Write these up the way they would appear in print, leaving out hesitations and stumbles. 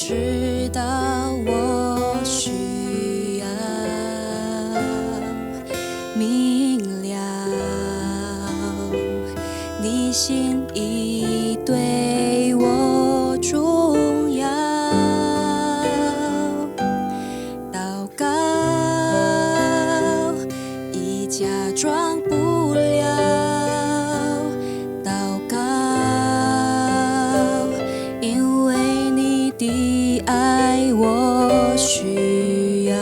知道我需要明了，你心意对我重要。祷告已假装不了，祷告，因为你的爱我需要，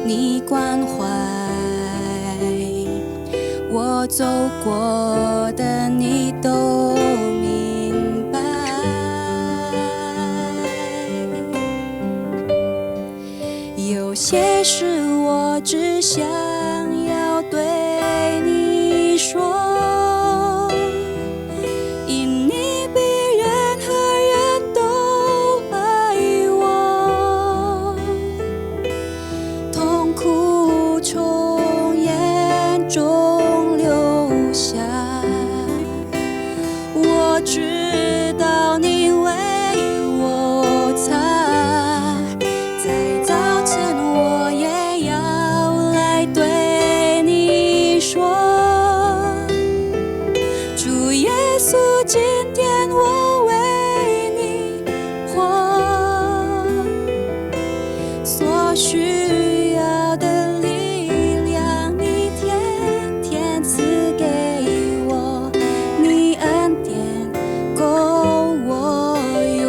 你关怀我走过的，你都明白。有些事我只想要对你说，因你比任何人都爱我，痛苦从眼中流下，我知道你为我擦，在早晨我也要来对你说，主耶稣，今天我为你活，所需要的力量你天天赐给我，你恩典够我用。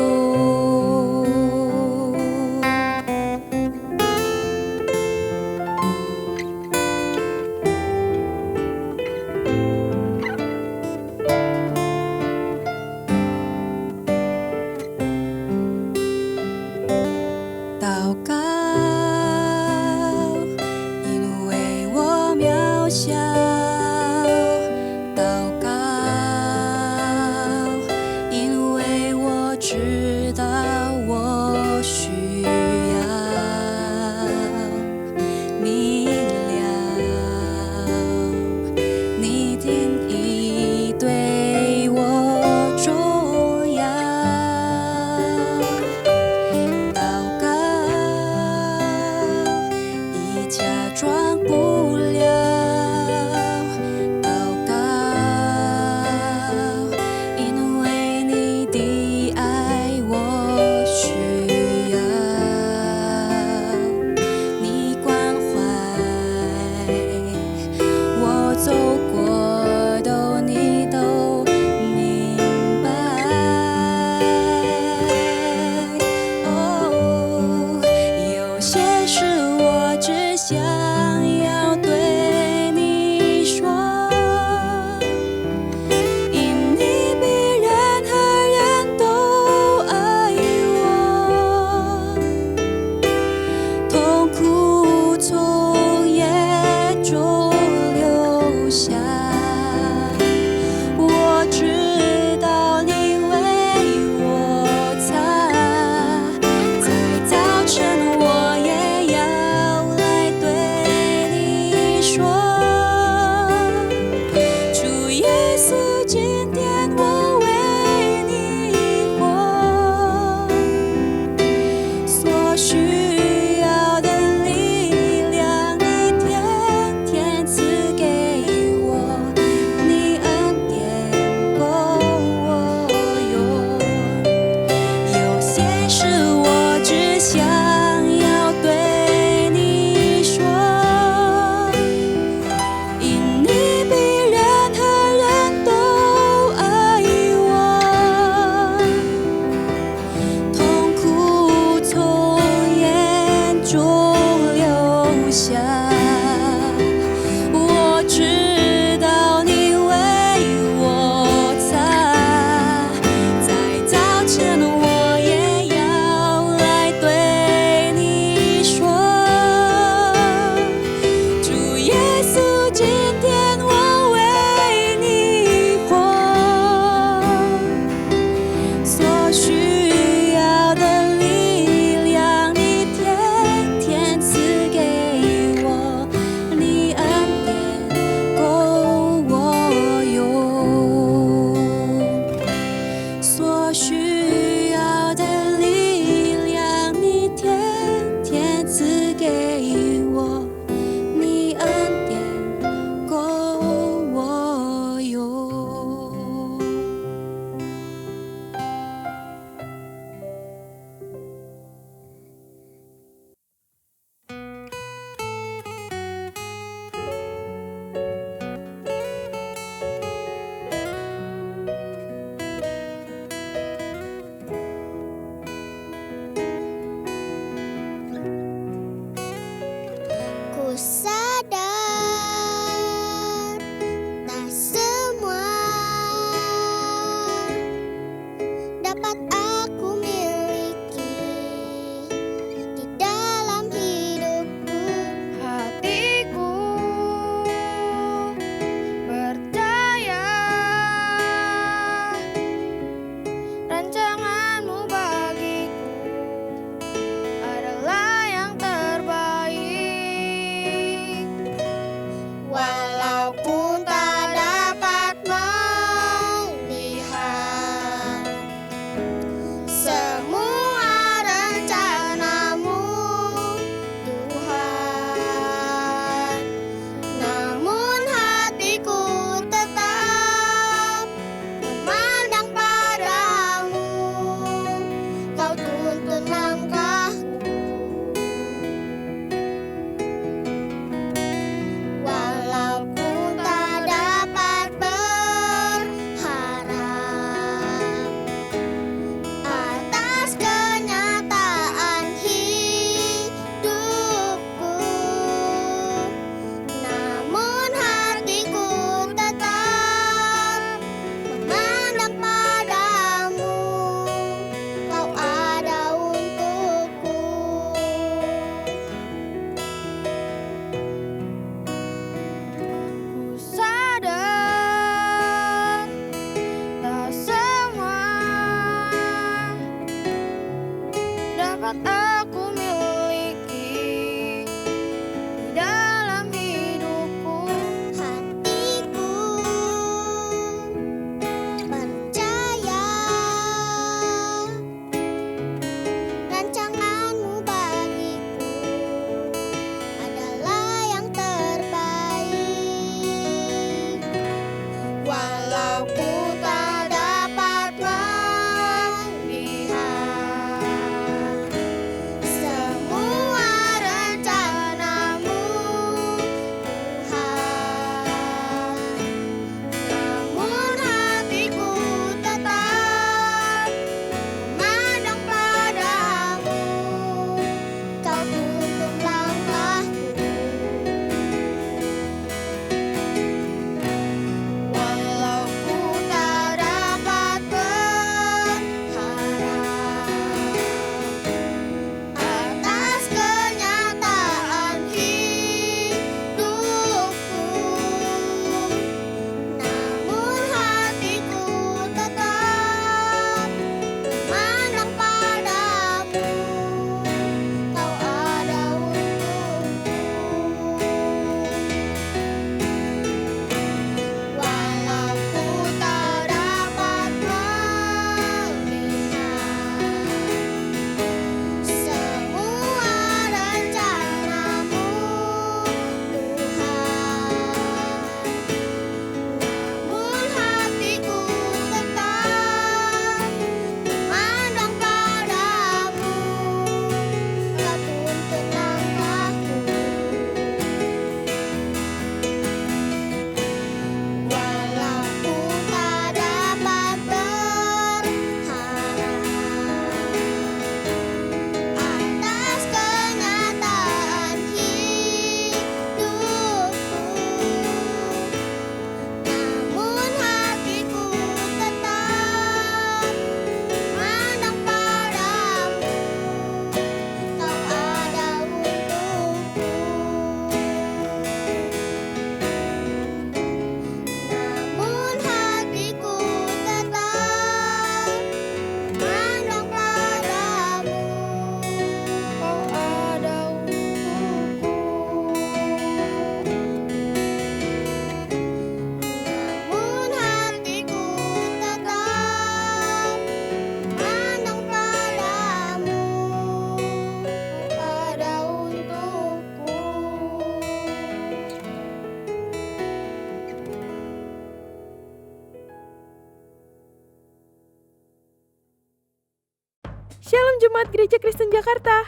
Shalom Jemaat Gereja Kristen Jakarta.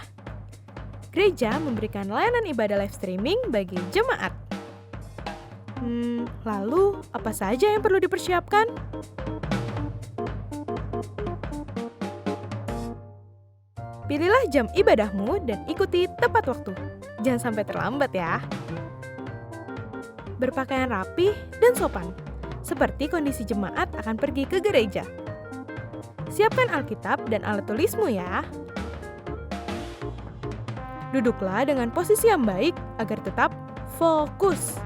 Gereja memberikan layanan ibadah live streaming bagi jemaat. Lalu apa saja yang perlu dipersiapkan? Pilihlah jam ibadahmu dan ikuti tepat waktu. Jangan sampai terlambat ya. Berpakaian rapi dan sopan, seperti kondisi jemaat akan pergi ke gereja. Siapkan Alkitab dan alat tulismu ya. Duduklah dengan posisi yang baik agar tetap fokus.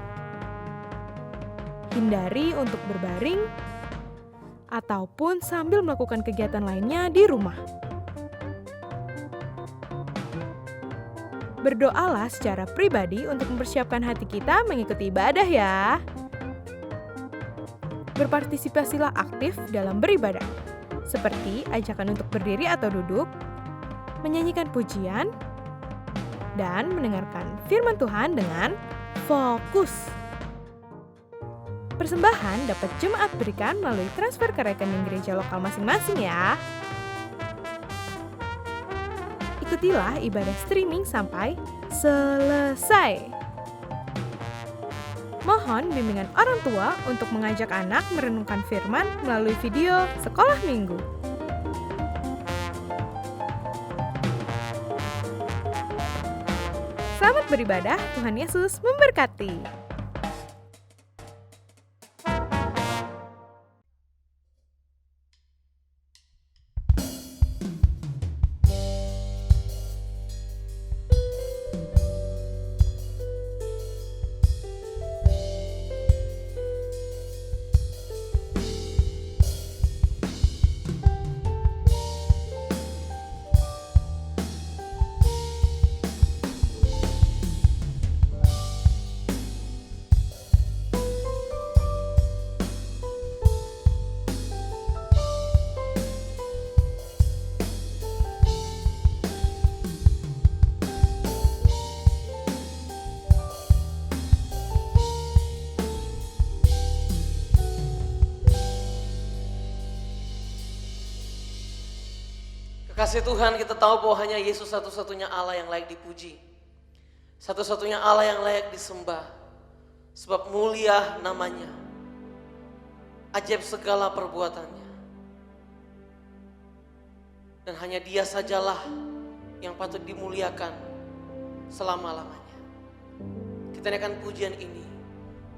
Hindari untuk berbaring ataupun sambil melakukan kegiatan lainnya di rumah. Berdoalah secara pribadi untuk mempersiapkan hati kita mengikuti ibadah ya. Berpartisipasilah aktif dalam beribadah, seperti ajakan untuk berdiri atau duduk, menyanyikan pujian, dan mendengarkan firman Tuhan dengan fokus. Persembahan dapat jemaat berikan melalui transfer ke rekening gereja lokal masing-masing ya. Ikutilah ibadah streaming sampai selesai. Mohon bimbingan orang tua untuk mengajak anak merenungkan firman melalui video sekolah minggu. Selamat beribadah, Tuhan Yesus memberkati. Kasih Tuhan, kita tahu bahwa hanya Yesus satu-satunya Allah yang layak dipuji. Satu-satunya Allah yang layak disembah. Sebab mulia namanya. Ajaib segala perbuatannya. Dan hanya Dia sajalah yang patut dimuliakan selama-lamanya. Kita naikkan pujian ini.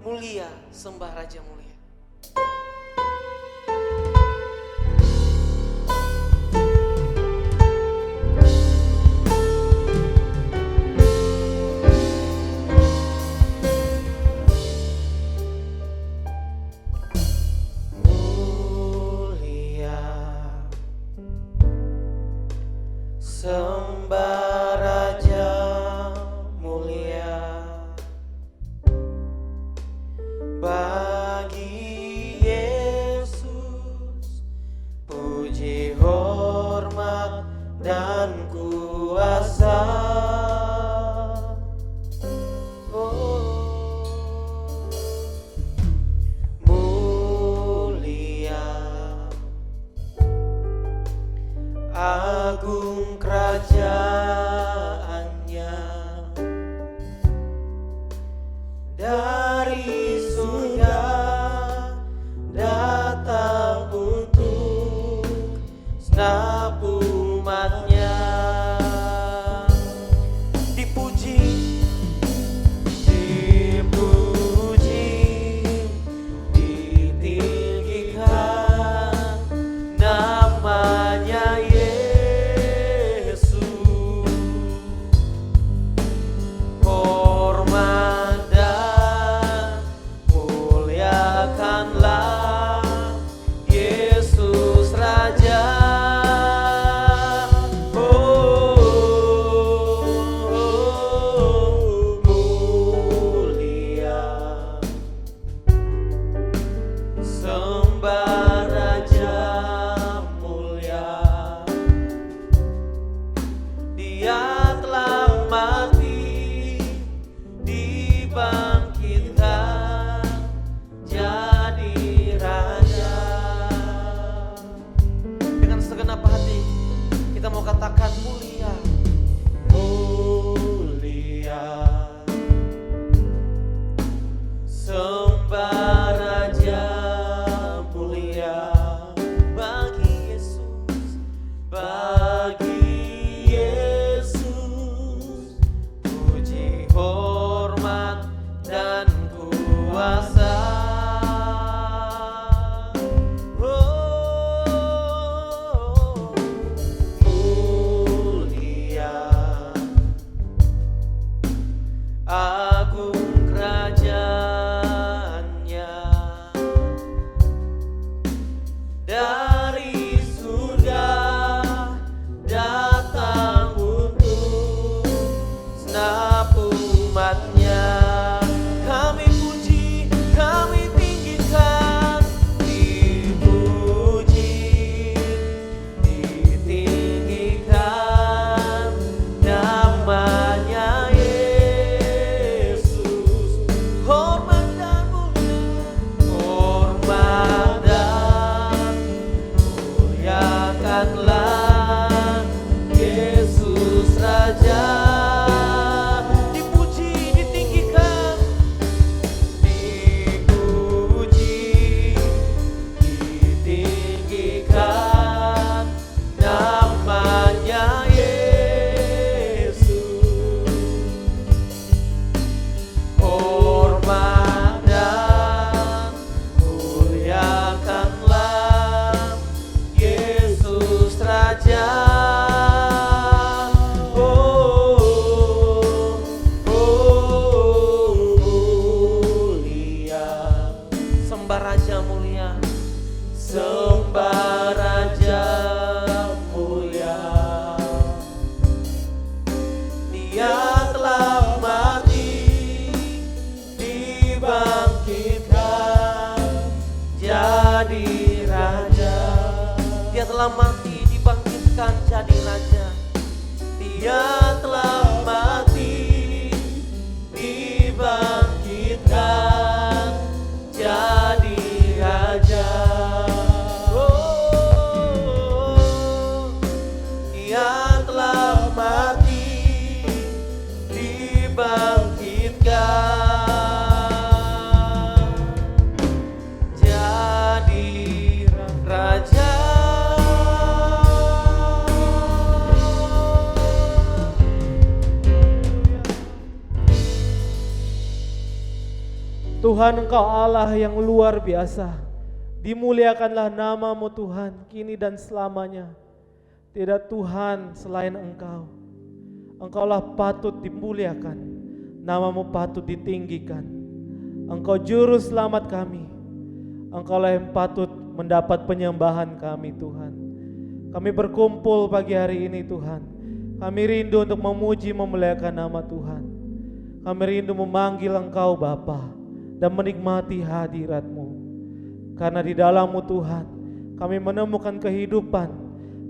Mulia sembah Raja mulia. Sembah Raja mulia, bagi Yesus puji, hormat dan kuasa. Mulia, agung kerajaannya, dari surga datang untuk segenap umatnya. dari surga datang untuk segenap umatnya. Kami puji, kami tinggikan, dipuji, ditinggikan namanya Yesus. Hormat dan mulia, hormat dan muliakanlah Yesus Raja. Dipuji, ditinggikan, dipuji, ditinggikan namanya Yesus. Hormat dan muliakanlah Yesus Raja. Mulia, sembah Raja mulia, sembah Raja mulia. Dia telah mati, dibangkitkan jadi Raja. Dia telah mati, dibangkitkan jadi Raja. Dia telah mati, dibangkitkan jadi Raja. Oh, Dia telah mati, dibangkitkan jadi Raja. Tuhan, Engkau Allah yang luar biasa. Dimuliakanlah nama-Mu Tuhan, kini dan selamanya. Tidak Tuhan selain Engkau. Engkaulah patut dimuliakan, nama-Mu patut ditinggikan. Engkau juru selamat kami. Engkaulah yang patut mendapat penyembahan kami Tuhan. Kami berkumpul pagi hari ini Tuhan. Kami rindu untuk memuji memuliakan nama Tuhan. Kami rindu memanggil Engkau Bapa dan menikmati hadirat-Mu. Karena di dalam-Mu Tuhan, kami menemukan kehidupan,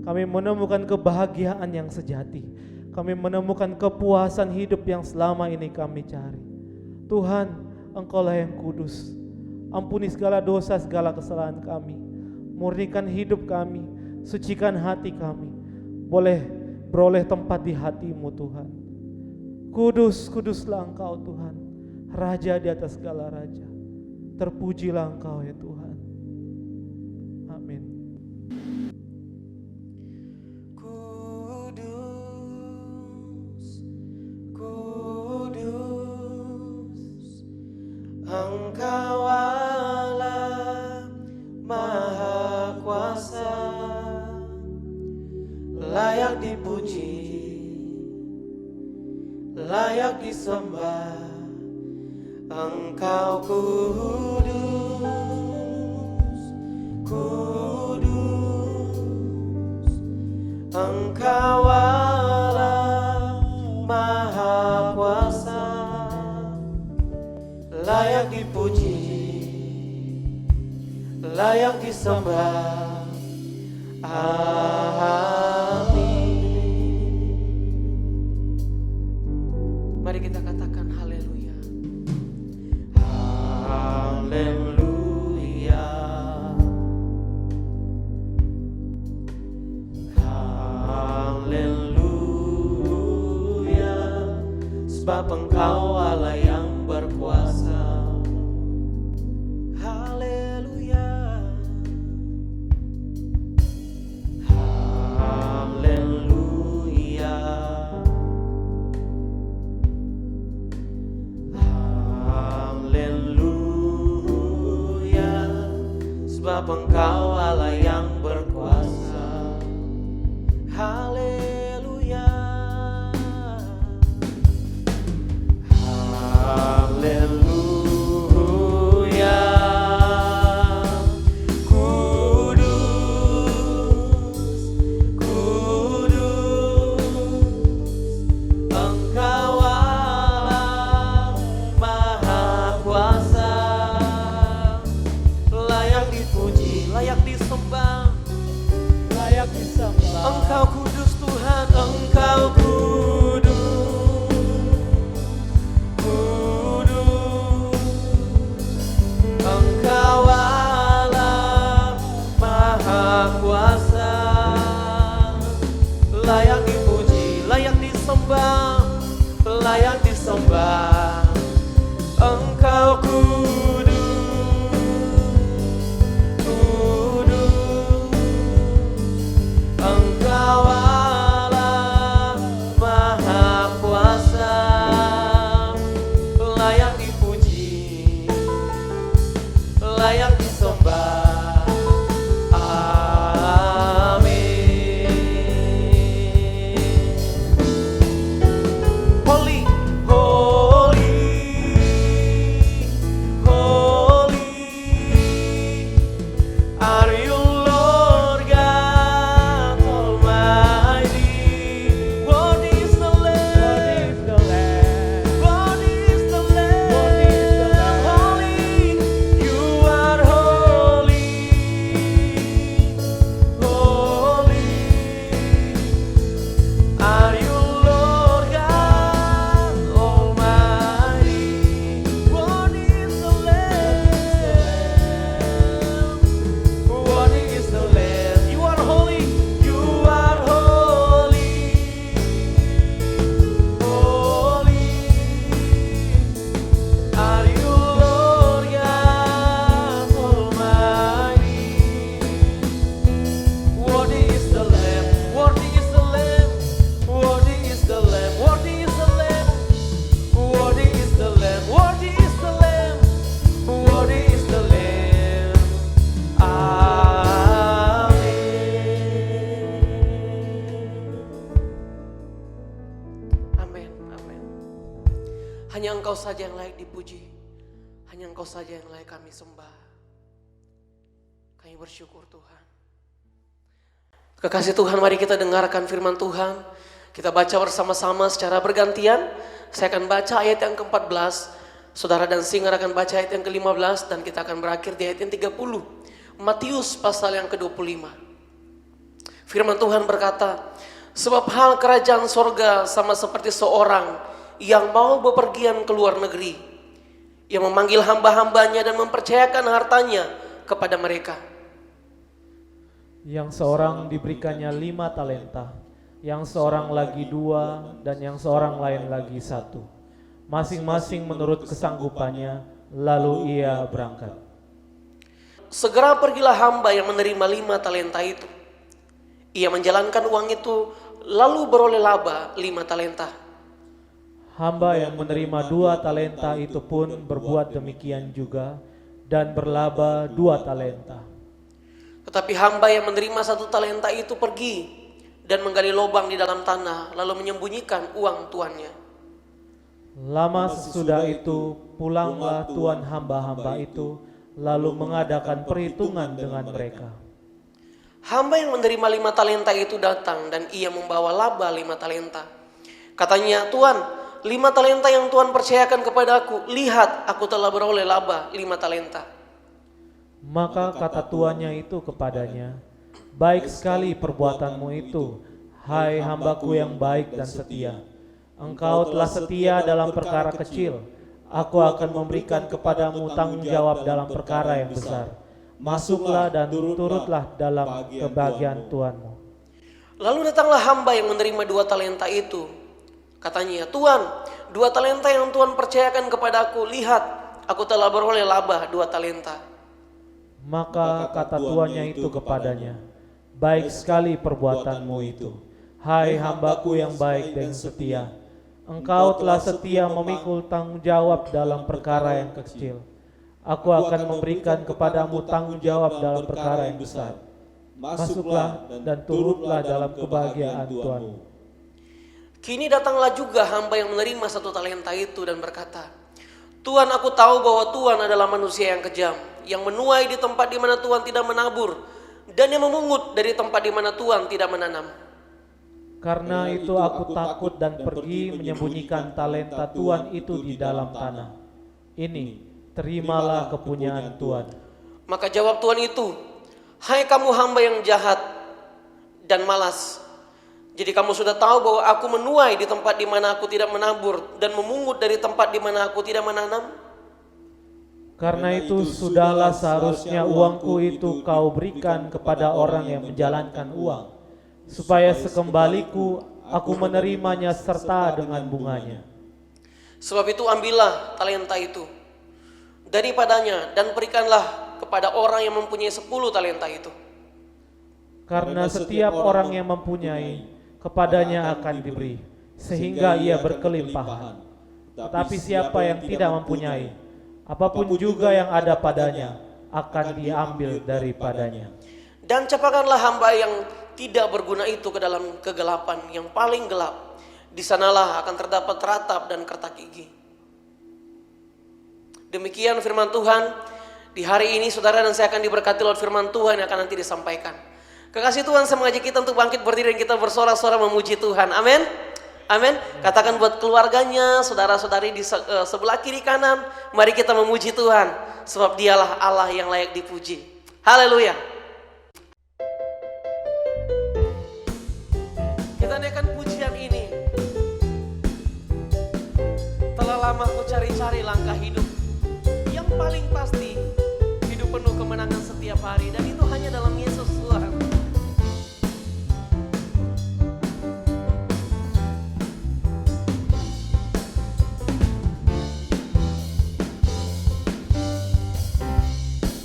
kami menemukan kebahagiaan yang sejati, kami menemukan kepuasan hidup yang selama ini kami cari. Tuhan, Engkaulah yang kudus. Ampuni segala dosa, segala kesalahan kami. Murnikan hidup kami, sucikan hati kami. Boleh beroleh tempat di hati-Mu Tuhan. Kudus, kuduslah Engkau Tuhan, Raja di atas segala raja. Terpujilah Engkau ya Tuhan. Amin. Kudus, kudus, Engkau Allah Maha Kuasa, layak dipuji, layak disembah. Engkau kudus, kudus, Engkau Allah Maha Kuasa, layak dipuji, layak disembah. Amin. Mari kita katakan haleluya. Haleluya, haleluya, sebab Engkau Allah yang berkuasa. Haleluya, haleluya, haleluya, sebab Engkau Allah yang berkuasa. Haleluya, haleluya, kudus, Are you Lord God Almighty? Worthy is the Lamb. Worthy is the Lamb. Holy, you are holy. Holy. Are you Lord God Almighty? Worthy is the Lamb. Worthy is the Lamb. You are holy. You are holy. Holy. Are you Lord God Almighty? Worthy is the Lamb. Worthy is the Lamb. Worthy is the Lamb. Worthy is the Lamb. Worthy is the Lamb. Worthy is the Lamb. Worthy is the Lamb. Amin. Amin. Amin. Hanya Engkau saja yang layak dipuji. Hanya Engkau saja yang layak kami sembah. Kami bersyukur Tuhan. Kekasih Tuhan, mari kita dengarkan firman Tuhan. Kita baca bersama-sama secara bergantian. Saya akan baca ayat yang ke-14. Saudara dan Singar akan baca ayat yang ke-15. Dan kita akan berakhir di ayat yang 30. Matius pasal yang ke-25. Firman Tuhan berkata, sebab hal kerajaan sorga sama seperti seorang yang mau bepergian ke luar negeri, yang memanggil hamba-hambanya dan mempercayakan hartanya kepada mereka. Yang seorang diberikannya 5 talenta, yang seorang lagi 2, dan yang seorang lain lagi 1. Masing-masing menurut kesanggupannya, lalu ia berangkat. Segera pergilah hamba yang menerima 5 talenta itu. Ia menjalankan uang itu, lalu beroleh laba 5 talenta. Hamba yang menerima 2 talenta itu pun berbuat demikian juga, dan berlaba 2 talenta. Tetapi hamba yang menerima 1 talenta itu pergi dan menggali lubang di dalam tanah, lalu menyembunyikan uang tuannya. Lama sesudah itu, pulanglah tuan hamba-hamba itu, lalu mengadakan perhitungan dengan mereka. Hamba yang menerima 5 talenta itu datang dan ia membawa laba 5 talenta. Katanya, Tuan, 5 talenta yang Tuhan percayakan kepadaku, lihat aku telah beroleh laba 5 talenta. Maka kata tuannya itu kepadanya, baik sekali perbuatanmu itu, hai hambaku yang baik dan setia. Engkau telah setia dalam perkara kecil, aku akan memberikan kepadamu tanggung jawab dalam perkara yang besar. Masuklah dan turutlah dalam kebahagiaan Tuanmu. Lalu datanglah hamba yang menerima 2 talenta itu. Katanya, Tuan, 2 talenta yang Tuhan percayakan kepadaku, lihat aku telah beroleh laba 2 talenta. Maka kata tuannya itu kepadanya, baik sekali perbuatanmu itu, hai hambaku yang baik dan setia. Engkau telah setia memikul tanggung jawab dalam perkara yang kecil. Aku akan memberikan kepadamu tanggung jawab dalam perkara yang besar. Masuklah dan turutlah dalam kebahagiaan Tuanmu. Kini datanglah juga hamba yang menerima 1 talenta itu dan berkata, Tuhan, aku tahu bahwa Tuhan adalah manusia yang kejam, yang menuai di tempat di mana Tuhan tidak menabur, dan yang memungut dari tempat di mana Tuhan tidak menanam. Karena itu aku takut dan pergi menyembunyikan talenta Tuhan itu di dalam tanah. Ini, terimalah kepunyaan Tuhan. Maka jawab Tuhan itu, hai kamu hamba yang jahat dan malas. Jadi kamu sudah tahu bahwa aku menuai di tempat di mana aku tidak menabur dan memungut dari tempat di mana aku tidak menanam. Karena itu sudahlah seharusnya uangku itu kau berikan kepada orang yang menjalankan uang, supaya sekembaliku aku menerimanya serta dengan bunganya. Sebab itu ambillah talenta itu daripadanya dan berikanlah kepada orang yang mempunyai 10 talenta itu. Karena setiap orang yang mempunyai, kepadanya akan diberi, sehingga ia berkelimpahan. Tetapi siapa yang tidak mempunyai, apapun juga yang ada padanya, akan diambil daripadanya. Dan capakanlah hamba yang tidak berguna itu ke dalam kegelapan yang paling gelap. Di sanalah akan terdapat ratap dan kertak gigi. Demikian firman Tuhan. Di hari ini saudara dan saya akan diberkati lewat firman Tuhan yang akan nanti disampaikan. Kekasih Tuhan, saya mengajak kita untuk bangkit berdiri dan kita bersorak-sorak memuji Tuhan. Amin. Amin. Katakan buat keluarganya, saudara-saudari di sebelah kiri kanan, mari kita memuji Tuhan, sebab Dialah Allah yang layak dipuji. Haleluya. Kita naikkan pujian ini. Telah lama ku cari-cari langkah hidup yang paling pasti, hidup penuh kemenangan setiap hari, dan itu hanya dalam Yesus Tuhan.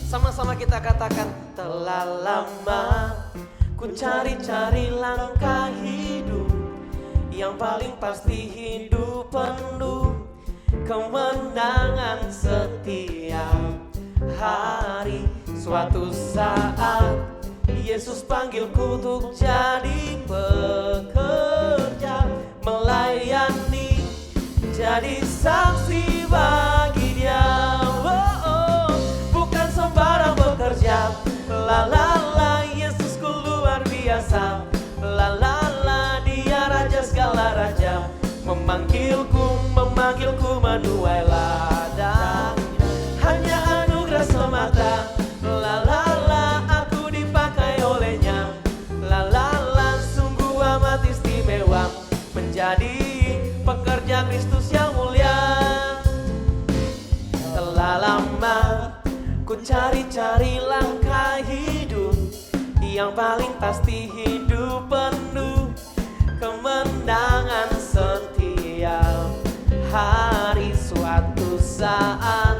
Sama-sama kita katakan, telah lama ku cari-cari langkah hidup yang paling pasti, hidup penuh kemenangan setiap hari. Suatu saat Yesus panggilku untuk jadi pekerja, melayani, jadi saksi bagi Dia. Bukan sembarang bekerja, la la la, Yesusku luar biasa, la la la, Dia raja segala raja, memanggilku menuai ladang, hanya anugerah semata, la la la, aku dipakai olehnya, la la la, sungguh amat istimewa, menjadi pekerja Kristus yang mulia. Telah lama ku cari-cari langkah hidup yang paling pasti, hidup penuh kemenangan setiap hari. Suatu saat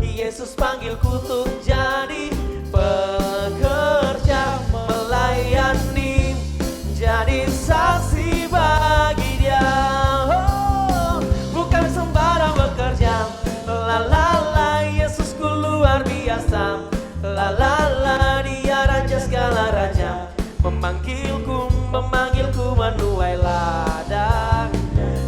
Yesus panggilku untuk jadi pekerja, melayani, jadi saksi bagi Dia. Bukan sembarang bekerja, la la la, Yesusku luar biasa, la la la, Dia raja segala raja, memanggilku menuai ladang,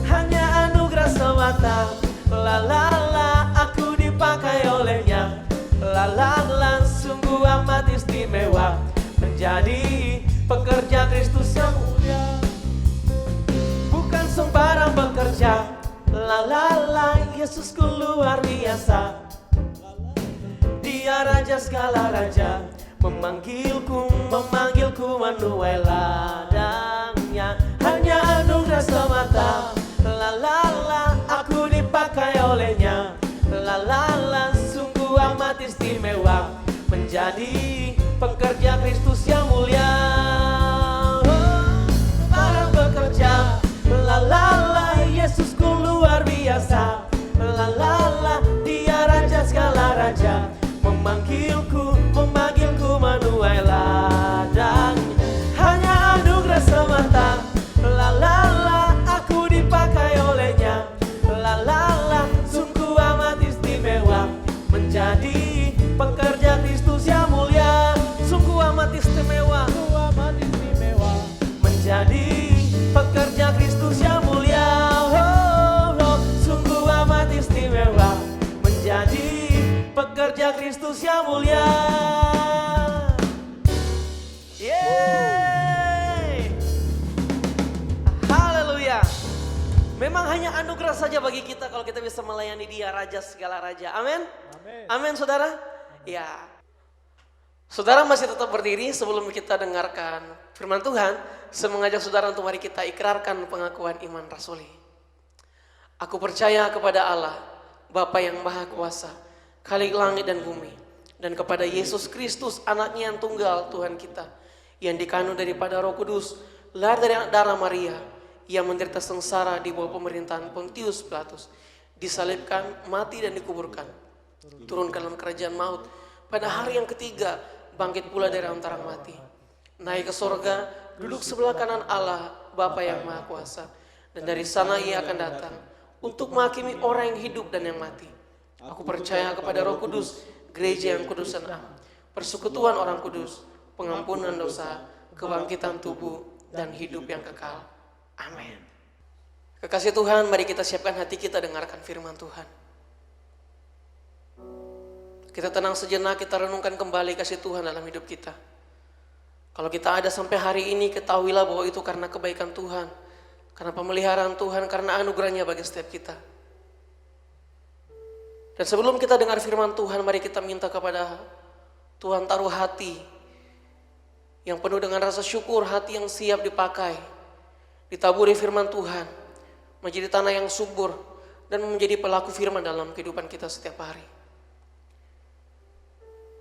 hanya anugerah semata, la la la, aku dipakai olehnya, la la la, sungguh amat istimewa, menjadi pekerja Kristus yang mulia. Bukan sembarang bekerja, la la la, Yesusku luar biasa, Dia raja segala raja, memanggilku menuai ladangnya, hanya anugerah semata, la la la, aku dipakai olehnya, la la la, sungguh amat istimewa, menjadi pekerja Kristus yang mulia. Barang bekerja, la la la, Yesusku luar biasa, la la la, Dia raja segala raja, memanggilku menuai ladang, hanya anugerah semata, la la la, aku dipakai olehnya, la la la, sungguh amat istimewa, menjadi pekerja Kristus yang mulia. Sungguh amat istimewa, menjadi pekerja Kristus yang mulia. Sungguh amat istimewa, menjadi pekerja Kristus yang mulia. Yeay. Haleluya. Memang hanya anugerah saja bagi kita kalau kita bisa melayani Dia, raja segala raja. Amin. Amin, saudara. Ya. Saudara masih tetap berdiri. Sebelum kita dengarkan firman Tuhan, saya mengajak saudara untuk mari kita ikrarkan pengakuan iman rasuli. Aku percaya kepada Allah, Bapa yang Maha Kuasa, Khalik langit dan bumi, dan kepada Yesus Kristus, anaknya yang tunggal, Tuhan kita, yang dikandung daripada Roh Kudus, lahir dari darah Maria, yang menderita sengsara di bawah pemerintahan Pontius Pilatus, disalibkan, mati dan dikuburkan, turun ke dalam kerajaan maut, pada hari yang ketiga bangkit pula dari antara mati, naik ke sorga, duduk sebelah kanan Allah, Bapa yang Maha Kuasa, dan dari sana Ia akan datang untuk menghakimi orang yang hidup dan yang mati. Aku percaya kepada Roh Kudus, gereja yang kudus dan am, persekutuan orang kudus, pengampunan dosa, kebangkitan tubuh, dan hidup yang kekal. Amin. Kekasih Tuhan, mari kita siapkan hati kita dengarkan firman Tuhan. Kita tenang sejenak, kita renungkan kembali kasih Tuhan dalam hidup kita. Kalau kita ada sampai hari ini, ketahuilah bahwa itu karena kebaikan Tuhan, karena pemeliharaan Tuhan, karena anugerahnya bagi setiap kita. Dan sebelum kita dengar firman Tuhan, mari kita minta kepada Tuhan taruh hati yang penuh dengan rasa syukur, hati yang siap dipakai, ditaburi firman Tuhan, menjadi tanah yang subur, dan menjadi pelaku firman dalam kehidupan kita setiap hari.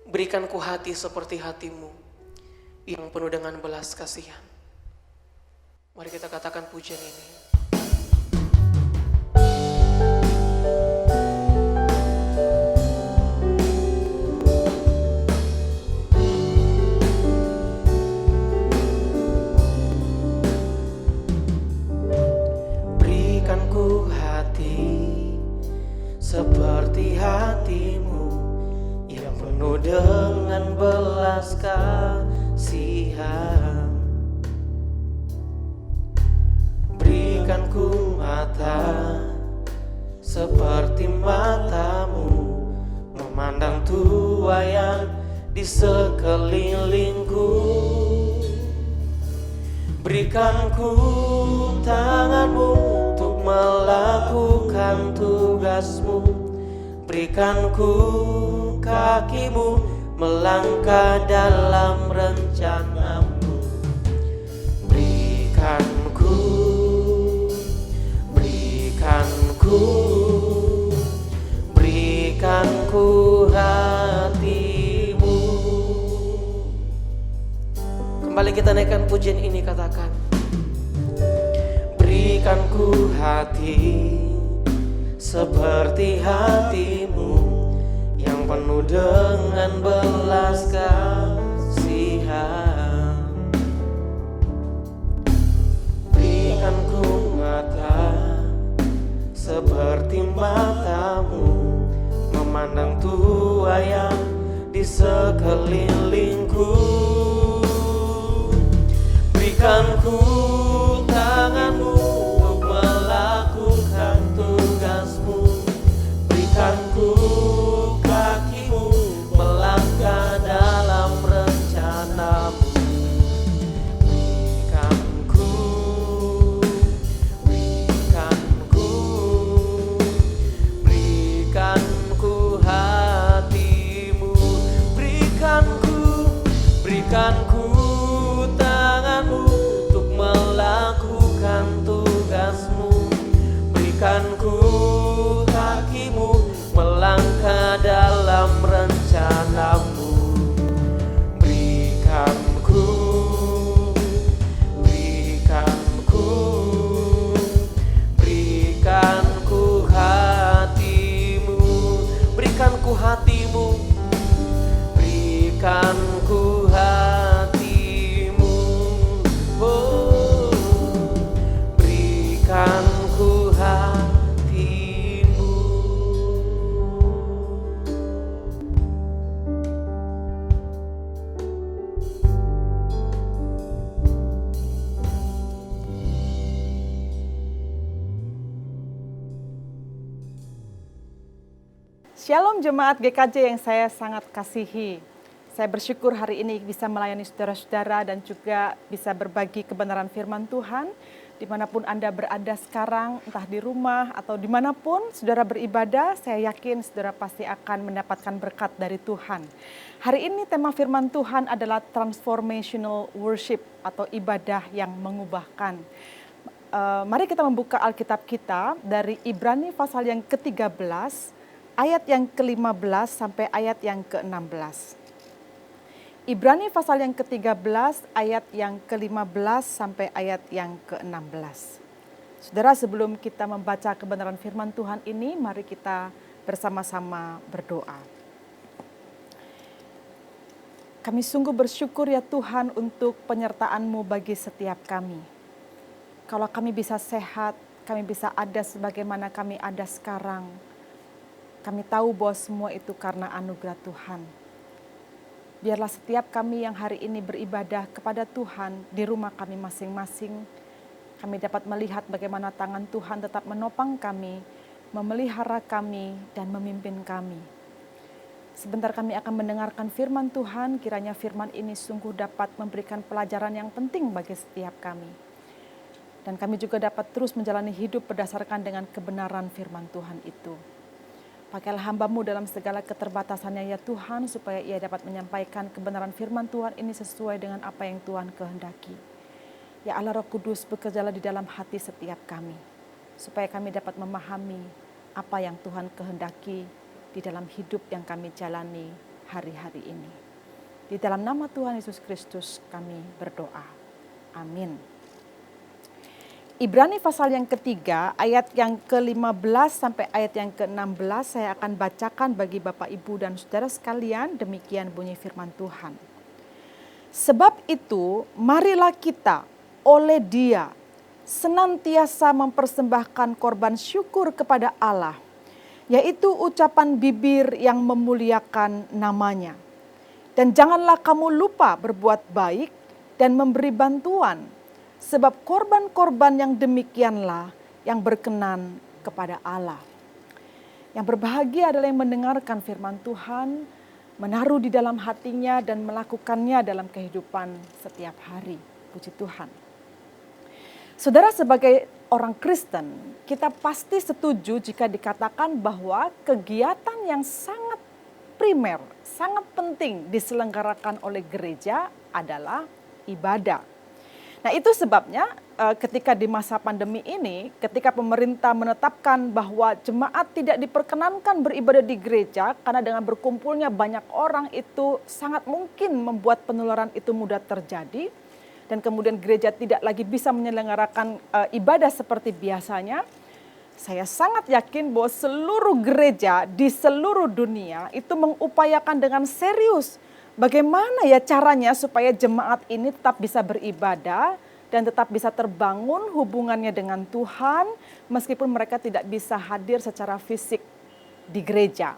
Berikan ku hati seperti hatimu yang penuh dengan belas kasihan. Mari kita katakan pujian ini. Berikan ku hati seperti hatimu yang penuh dengan belas kasihan. Berikan ku mata seperti matamu, memandang tua yang di sekelilingku. Berikan ku tanganmu untuk melakukan tugasmu. Berikan ku kakimu melangkah dalam rencanamu. Berikan ku hatimu. Kembali kita naikkan pujian ini, katakan. Berikan ku hati seperti hatimu yang penuh dengan belas kasihan. Berikan ku mata seperti matamu, memandang tua yang di sekelilingku. Berikan ku tanganmu untuk melakukan tugasmu. Berikan ku kakimu melangkah dalam rencanamu. Berikan ku tanganmu untuk melakukan tugasmu. Berikan ku kakimu melangkah dalam rencanamu. Berikan ku hatimu. Berikan ku hatimu. Berikan ku hatimu, oh, berikan ku hatimu. Shalom jemaat GKJ yang saya sangat kasihi. Saya bersyukur hari ini bisa melayani saudara-saudara dan juga bisa berbagi kebenaran firman Tuhan. Dimanapun Anda berada sekarang, entah di rumah atau dimanapun saudara beribadah, saya yakin saudara pasti akan mendapatkan berkat dari Tuhan. Hari ini tema firman Tuhan adalah transformational worship atau ibadah yang mengubahkan. Mari kita membuka Alkitab kita dari Ibrani pasal yang ke-13, ayat yang ke-15 sampai ayat yang ke-16. Ibrani pasal yang ke-13 ayat yang ke-15 sampai ayat yang ke-16. Saudara, sebelum kita membaca kebenaran firman Tuhan ini, mari kita bersama-sama berdoa. Kami sungguh bersyukur ya Tuhan untuk penyertaan-Mu bagi setiap kami. Kalau kami bisa sehat, kami bisa ada sebagaimana kami ada sekarang. Kami tahu bahwa semua itu karena anugerah Tuhan. Biarlah setiap kami yang hari ini beribadah kepada Tuhan di rumah kami masing-masing, kami dapat melihat bagaimana tangan Tuhan tetap menopang kami, memelihara kami, dan memimpin kami. Sebentar kami akan mendengarkan firman Tuhan, kiranya firman ini sungguh dapat memberikan pelajaran yang penting bagi setiap kami. Dan kami juga dapat terus menjalani hidup berdasarkan dengan kebenaran firman Tuhan itu. Pakailah hamba-Mu dalam segala keterbatasannya ya Tuhan, supaya ia dapat menyampaikan kebenaran firman Tuhan ini sesuai dengan apa yang Tuhan kehendaki. Ya Allah Roh Kudus, bekerjalah di dalam hati setiap kami, supaya kami dapat memahami apa yang Tuhan kehendaki di dalam hidup yang kami jalani hari-hari ini. Di dalam nama Tuhan Yesus Kristus kami berdoa. Amin. Ibrani pasal yang ketiga, ayat yang ke-15 sampai ayat yang ke-16 saya akan bacakan bagi Bapak, Ibu, dan saudara sekalian. Demikian bunyi firman Tuhan. Sebab itu, marilah kita oleh Dia senantiasa mempersembahkan korban syukur kepada Allah, yaitu ucapan bibir yang memuliakan namanya. Dan janganlah kamu lupa berbuat baik dan memberi bantuan, sebab korban-korban yang demikianlah yang berkenan kepada Allah. Yang berbahagia adalah yang mendengarkan firman Tuhan, menaruh di dalam hatinya dan melakukannya dalam kehidupan setiap hari. Puji Tuhan. Saudara, sebagai orang Kristen, kita pasti setuju jika dikatakan bahwa kegiatan yang sangat primer, sangat penting diselenggarakan oleh gereja adalah ibadah. Nah, itu sebabnya ketika di masa pandemi ini, ketika pemerintah menetapkan bahwa jemaat tidak diperkenankan beribadah di gereja karena dengan berkumpulnya banyak orang itu sangat mungkin membuat penularan itu mudah terjadi, dan kemudian gereja tidak lagi bisa menyelenggarakan ibadah seperti biasanya, saya sangat yakin bahwa seluruh gereja di seluruh dunia itu mengupayakan dengan serius bagaimana ya caranya supaya jemaat ini tetap bisa beribadah dan tetap bisa terbangun hubungannya dengan Tuhan meskipun mereka tidak bisa hadir secara fisik di gereja.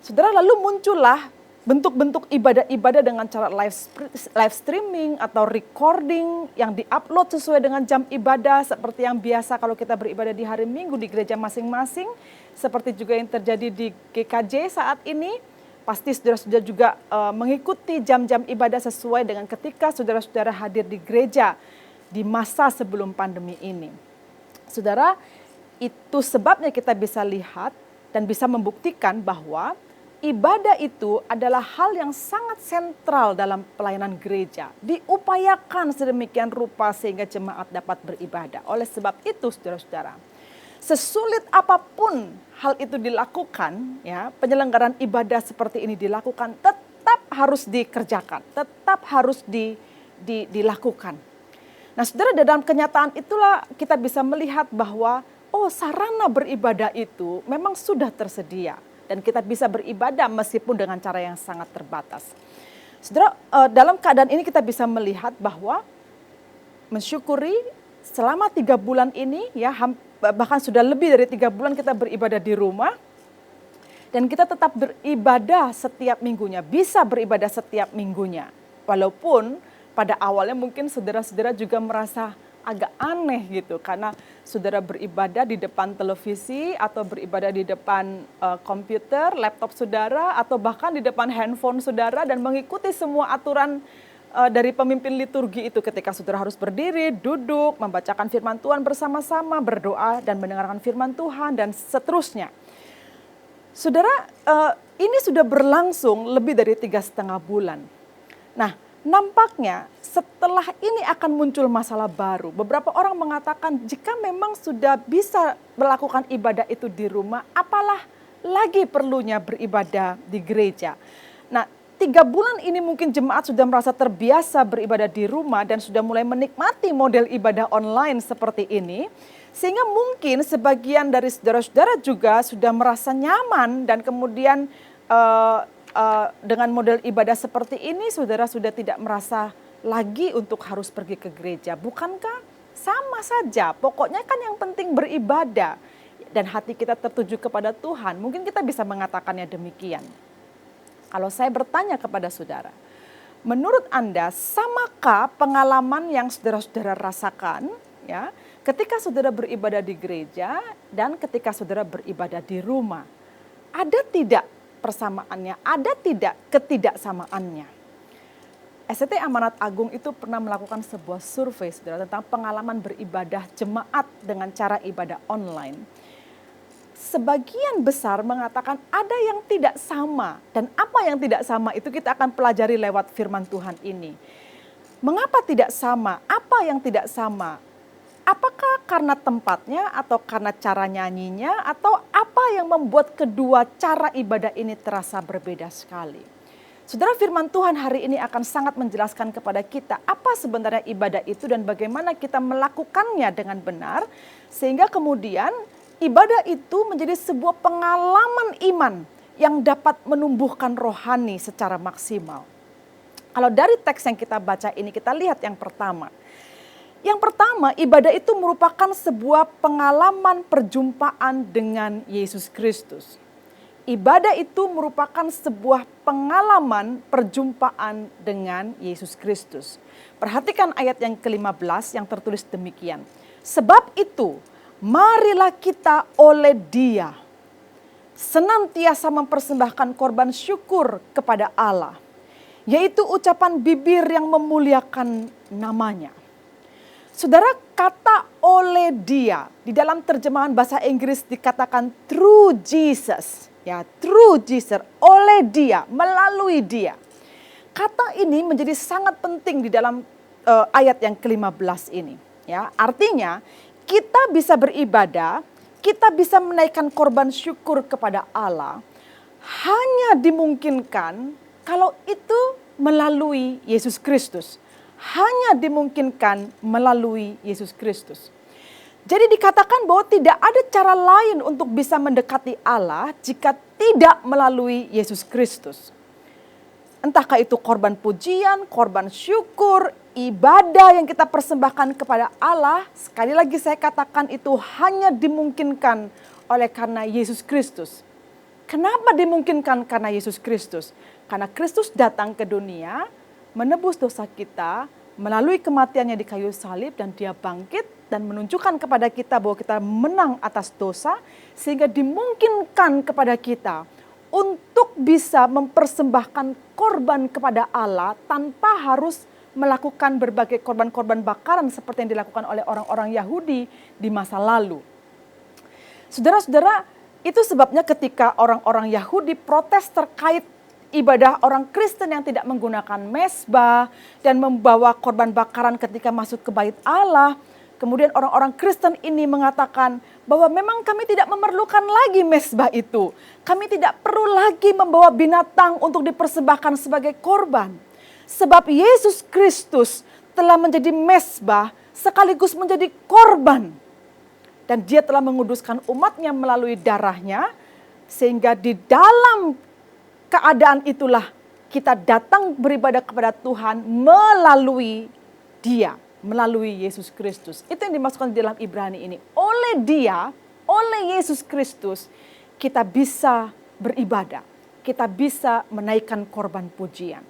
Saudara, lalu muncullah bentuk-bentuk ibadah-ibadah dengan cara live streaming atau recording yang diupload sesuai dengan jam ibadah seperti yang biasa kalau kita beribadah di hari Minggu di gereja masing-masing, seperti juga yang terjadi di GKJ saat ini. Pasti saudara-saudara juga mengikuti jam-jam ibadah sesuai dengan ketika saudara-saudara hadir di gereja di masa sebelum pandemi ini. Saudara, itu sebabnya kita bisa lihat dan bisa membuktikan bahwa ibadah itu adalah hal yang sangat sentral dalam pelayanan gereja. Diupayakan sedemikian rupa sehingga jemaat dapat beribadah. Oleh sebab itu saudara-saudara, sesulit apapun hal itu dilakukan, ya, penyelenggaraan ibadah seperti ini dilakukan, tetap harus dikerjakan, tetap harus dilakukan. Nah, saudara, dalam kenyataan itulah kita bisa melihat bahwa sarana beribadah itu memang sudah tersedia dan kita bisa beribadah meskipun dengan cara yang sangat terbatas. Saudara, dalam keadaan ini kita bisa melihat bahwa mensyukuri selama 3 bulan ini, ya, bahkan sudah lebih dari 3 bulan kita beribadah di rumah, dan kita tetap beribadah setiap minggunya, bisa beribadah setiap minggunya. Walaupun pada awalnya mungkin saudara-saudara juga merasa agak aneh gitu, karena saudara beribadah di depan televisi atau beribadah di depan komputer, laptop saudara, atau bahkan di depan handphone saudara dan mengikuti semua aturan dari pemimpin liturgi itu ketika saudara harus berdiri, duduk, membacakan firman Tuhan bersama-sama, berdoa dan mendengarkan firman Tuhan dan seterusnya. Saudara, ini sudah berlangsung lebih dari 3,5 bulan. Nah, nampaknya setelah ini akan muncul masalah baru. Beberapa orang mengatakan jika memang sudah bisa melakukan ibadah itu di rumah, apalah lagi perlunya beribadah di gereja. Nah, 3 bulan ini mungkin jemaat sudah merasa terbiasa beribadah di rumah dan sudah mulai menikmati model ibadah online seperti ini. Sehingga mungkin sebagian dari saudara-saudara juga sudah merasa nyaman dan kemudian dengan model ibadah seperti ini saudara sudah tidak merasa lagi untuk harus pergi ke gereja. Bukankah sama saja, pokoknya kan yang penting beribadah dan hati kita tertuju kepada Tuhan. Mungkin kita bisa mengatakannya demikian. Kalau saya bertanya kepada saudara, menurut Anda samakah pengalaman yang saudara-saudara rasakan, ya, ketika saudara beribadah di gereja dan ketika saudara beribadah di rumah? Ada tidak persamaannya? Ada tidak ketidaksamaannya? SCT Amanat Agung itu pernah melakukan sebuah survei, saudara, tentang pengalaman beribadah jemaat dengan cara ibadah online. Sebagian besar mengatakan ada yang tidak sama, dan apa yang tidak sama itu kita akan pelajari lewat firman Tuhan ini. Mengapa tidak sama? Apa yang tidak sama? Apakah karena tempatnya atau karena cara nyanyinya atau apa yang membuat kedua cara ibadah ini terasa berbeda sekali? Saudara, firman Tuhan hari ini akan sangat menjelaskan kepada kita apa sebenarnya ibadah itu dan bagaimana kita melakukannya dengan benar. Sehingga kemudian ibadah itu menjadi sebuah pengalaman iman yang dapat menumbuhkan rohani secara maksimal. Kalau dari teks yang kita baca ini kita lihat yang pertama. Yang pertama, ibadah itu merupakan sebuah pengalaman perjumpaan dengan Yesus Kristus. Ibadah itu merupakan sebuah pengalaman perjumpaan dengan Yesus Kristus. Perhatikan ayat yang ke-15 yang tertulis demikian. Sebab itu, marilah kita oleh Dia senantiasa mempersembahkan korban syukur kepada Allah, yaitu ucapan bibir yang memuliakan namanya. Saudara, kata oleh Dia di dalam terjemahan bahasa Inggris dikatakan through Jesus. Ya, through Jesus, oleh Dia, melalui Dia. Kata ini menjadi sangat penting di dalam ayat yang ke-15 ini. Ya, artinya kita bisa beribadah, kita bisa menaikkan korban syukur kepada Allah hanya dimungkinkan kalau itu melalui Yesus Kristus. Hanya dimungkinkan melalui Yesus Kristus. Jadi dikatakan bahwa tidak ada cara lain untuk bisa mendekati Allah jika tidak melalui Yesus Kristus. Entahkah itu korban pujian, korban syukur, ibadah yang kita persembahkan kepada Allah. Sekali lagi saya katakan itu hanya dimungkinkan oleh karena Yesus Kristus. Kenapa dimungkinkan karena Yesus Kristus? Karena Kristus datang ke dunia, menebus dosa kita, melalui kematiannya di kayu salib dan Dia bangkit dan menunjukkan kepada kita bahwa kita menang atas dosa sehingga dimungkinkan kepada kita untuk bisa mempersembahkan korban kepada Allah tanpa harus melakukan berbagai korban-korban bakaran seperti yang dilakukan oleh orang-orang Yahudi di masa lalu. Saudara-saudara, itu sebabnya ketika orang-orang Yahudi protes terkait ibadah orang Kristen yang tidak menggunakan mezbah dan membawa korban bakaran ketika masuk ke bait Allah. Kemudian orang-orang Kristen ini mengatakan bahwa memang kami tidak memerlukan lagi mezbah itu. Kami tidak perlu lagi membawa binatang untuk dipersembahkan sebagai korban. Sebab Yesus Kristus telah menjadi mezbah sekaligus menjadi korban. Dan Dia telah menguduskan umatnya melalui darahnya. Sehingga di dalam keadaan itulah kita datang beribadah kepada Tuhan melalui Dia. Melalui Yesus Kristus. Itu yang dimaksudkan di dalam Ibrani ini. Oleh Dia, oleh Yesus Kristus, kita bisa beribadah. Kita bisa menaikkan korban pujian.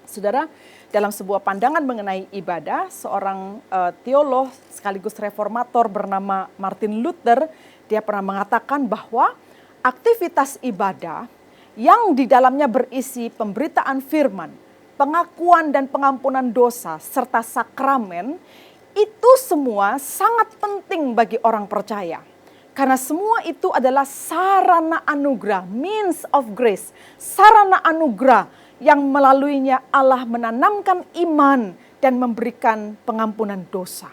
Saudara, dalam sebuah pandangan mengenai ibadah, seorang teolog sekaligus reformator bernama Martin Luther, dia pernah mengatakan bahwa aktivitas ibadah yang di dalamnya berisi pemberitaan firman, pengakuan dan pengampunan dosa, serta sakramen, itu semua sangat penting bagi orang percaya. Karena semua itu adalah sarana anugerah, means of grace, sarana anugerah yang melaluinya Allah menanamkan iman dan memberikan pengampunan dosa.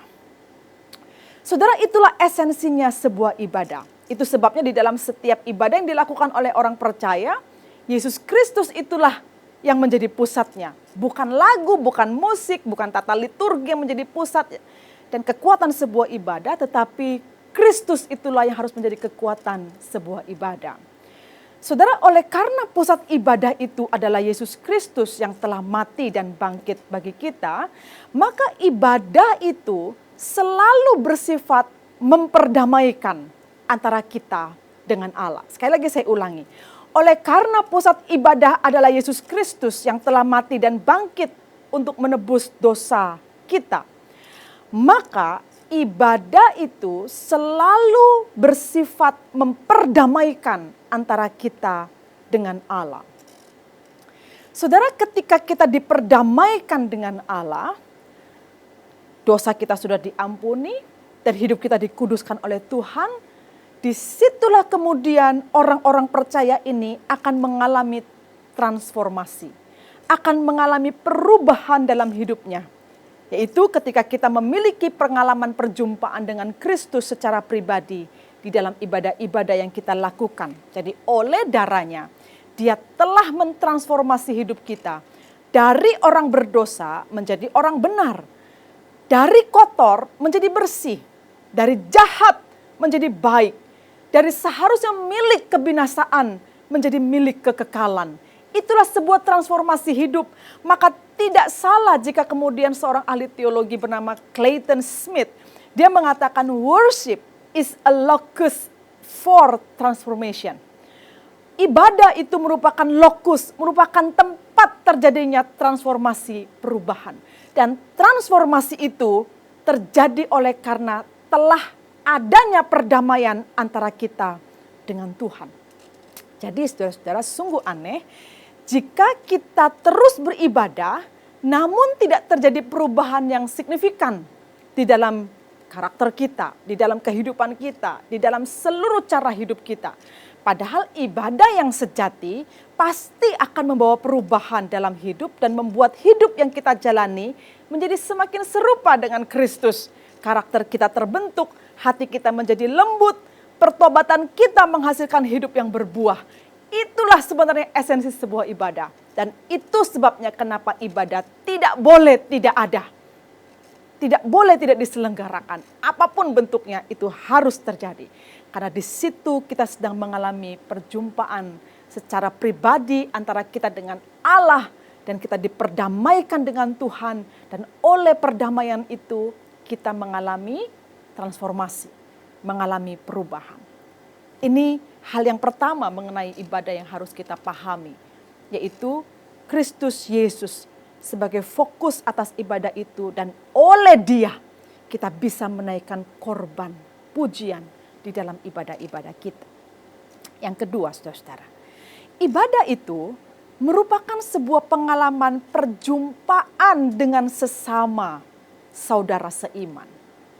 Saudara, itulah esensinya sebuah ibadah. Itu sebabnya di dalam setiap ibadah yang dilakukan oleh orang percaya, Yesus Kristus itulah yang menjadi pusatnya. Bukan lagu, bukan musik, bukan tata liturgi yang menjadi pusat dan kekuatan sebuah ibadah, tetapi Kristus itulah yang harus menjadi kekuatan sebuah ibadah. Saudara, oleh karena pusat ibadah itu adalah Yesus Kristus yang telah mati dan bangkit bagi kita, maka ibadah itu selalu bersifat memperdamaikan antara kita dengan Allah. Sekali lagi saya ulangi. Oleh karena pusat ibadah adalah Yesus Kristus yang telah mati dan bangkit untuk menebus dosa kita, maka ibadah itu selalu bersifat memperdamaikan antara kita dengan Allah. Saudara, ketika kita diperdamaikan dengan Allah, dosa kita sudah diampuni dan hidup kita dikuduskan oleh Tuhan, disitulah kemudian orang-orang percaya ini akan mengalami transformasi, akan mengalami perubahan dalam hidupnya. Yaitu ketika kita memiliki pengalaman perjumpaan dengan Kristus secara pribadi di dalam ibadah-ibadah yang kita lakukan. Jadi oleh darahnya, Dia telah mentransformasi hidup kita dari orang berdosa menjadi orang benar, dari kotor menjadi bersih, dari jahat menjadi baik, dari seharusnya milik kebinasaan menjadi milik kekekalan. Itulah sebuah transformasi hidup. Maka tidak salah jika kemudian seorang ahli teologi bernama Clayton Smith, dia mengatakan worship is a locus for transformation. Ibadah itu merupakan lokus, merupakan tempat terjadinya transformasi perubahan. Dan transformasi itu terjadi oleh karena telah adanya perdamaian antara kita dengan Tuhan. Jadi saudara-saudara, sungguh aneh jika kita terus beribadah namun tidak terjadi perubahan yang signifikan di dalam karakter kita, di dalam kehidupan kita, di dalam seluruh cara hidup kita. Padahal ibadah yang sejati pasti akan membawa perubahan dalam hidup dan membuat hidup yang kita jalani menjadi semakin serupa dengan Kristus. Karakter kita terbentuk, hati kita menjadi lembut, pertobatan kita menghasilkan hidup yang berbuah. Itulah sebenarnya esensi sebuah ibadah. Dan itu sebabnya kenapa ibadah tidak boleh tidak ada. Tidak boleh tidak diselenggarakan. Apapun bentuknya itu harus terjadi. Karena di situ kita sedang mengalami perjumpaan secara pribadi antara kita dengan Allah. Dan kita diperdamaikan dengan Tuhan. Dan oleh perdamaian itu kita mengalami transformasi. Mengalami perubahan. Ini hal yang pertama mengenai ibadah yang harus kita pahami. Yaitu Kristus Yesus sebagai fokus atas ibadah itu. Dan oleh Dia kita bisa menaikkan korban pujian di dalam ibadah-ibadah kita. Yang kedua, saudara-saudara, ibadah itu merupakan sebuah pengalaman perjumpaan dengan sesama saudara seiman.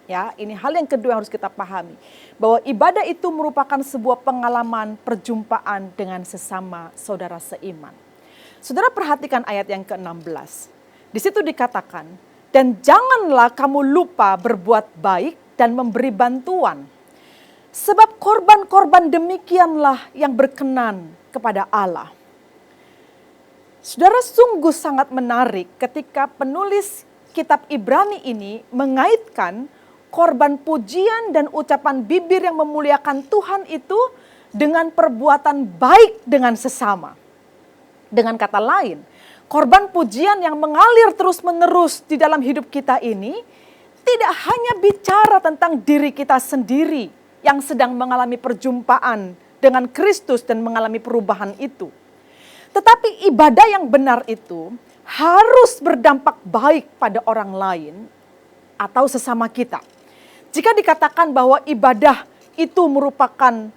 Ya, ini hal yang kedua yang harus kita pahami, bahwa ibadah itu merupakan sebuah pengalaman perjumpaan dengan sesama saudara seiman. Saudara perhatikan ayat yang ke-16. Di situ dikatakan, dan janganlah kamu lupa berbuat baik dan memberi bantuan. Sebab korban-korban demikianlah yang berkenan kepada Allah. Saudara, sungguh sangat menarik ketika penulis kitab Ibrani ini mengaitkan korban pujian dan ucapan bibir yang memuliakan Tuhan itu dengan perbuatan baik dengan sesama. Dengan kata lain, korban pujian yang mengalir terus-menerus di dalam hidup kita ini tidak hanya bicara tentang diri kita sendiri yang sedang mengalami perjumpaan dengan Kristus dan mengalami perubahan itu. Tetapi ibadah yang benar itu harus berdampak baik pada orang lain atau sesama kita. Jika dikatakan bahwa ibadah itu merupakan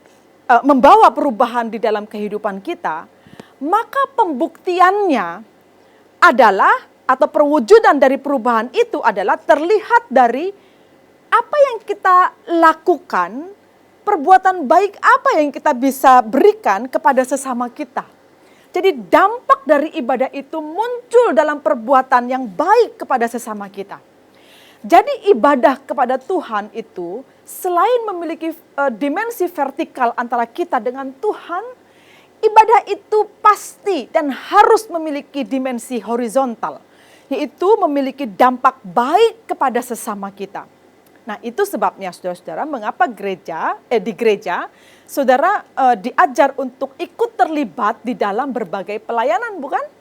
membawa perubahan di dalam kehidupan kita, maka pembuktiannya adalah atau perwujudan dari perubahan itu adalah terlihat dari apa yang kita lakukan, perbuatan baik apa yang kita bisa berikan kepada sesama kita. Jadi dampak dari ibadah itu muncul dalam perbuatan yang baik kepada sesama kita. Jadi ibadah kepada Tuhan itu selain memiliki dimensi vertikal antara kita dengan Tuhan, ibadah itu pasti dan harus memiliki dimensi horizontal, yaitu memiliki dampak baik kepada sesama kita. Nah, itu sebabnya saudara-saudara mengapa di gereja saudara diajar untuk ikut terlibat di dalam berbagai pelayanan, bukan?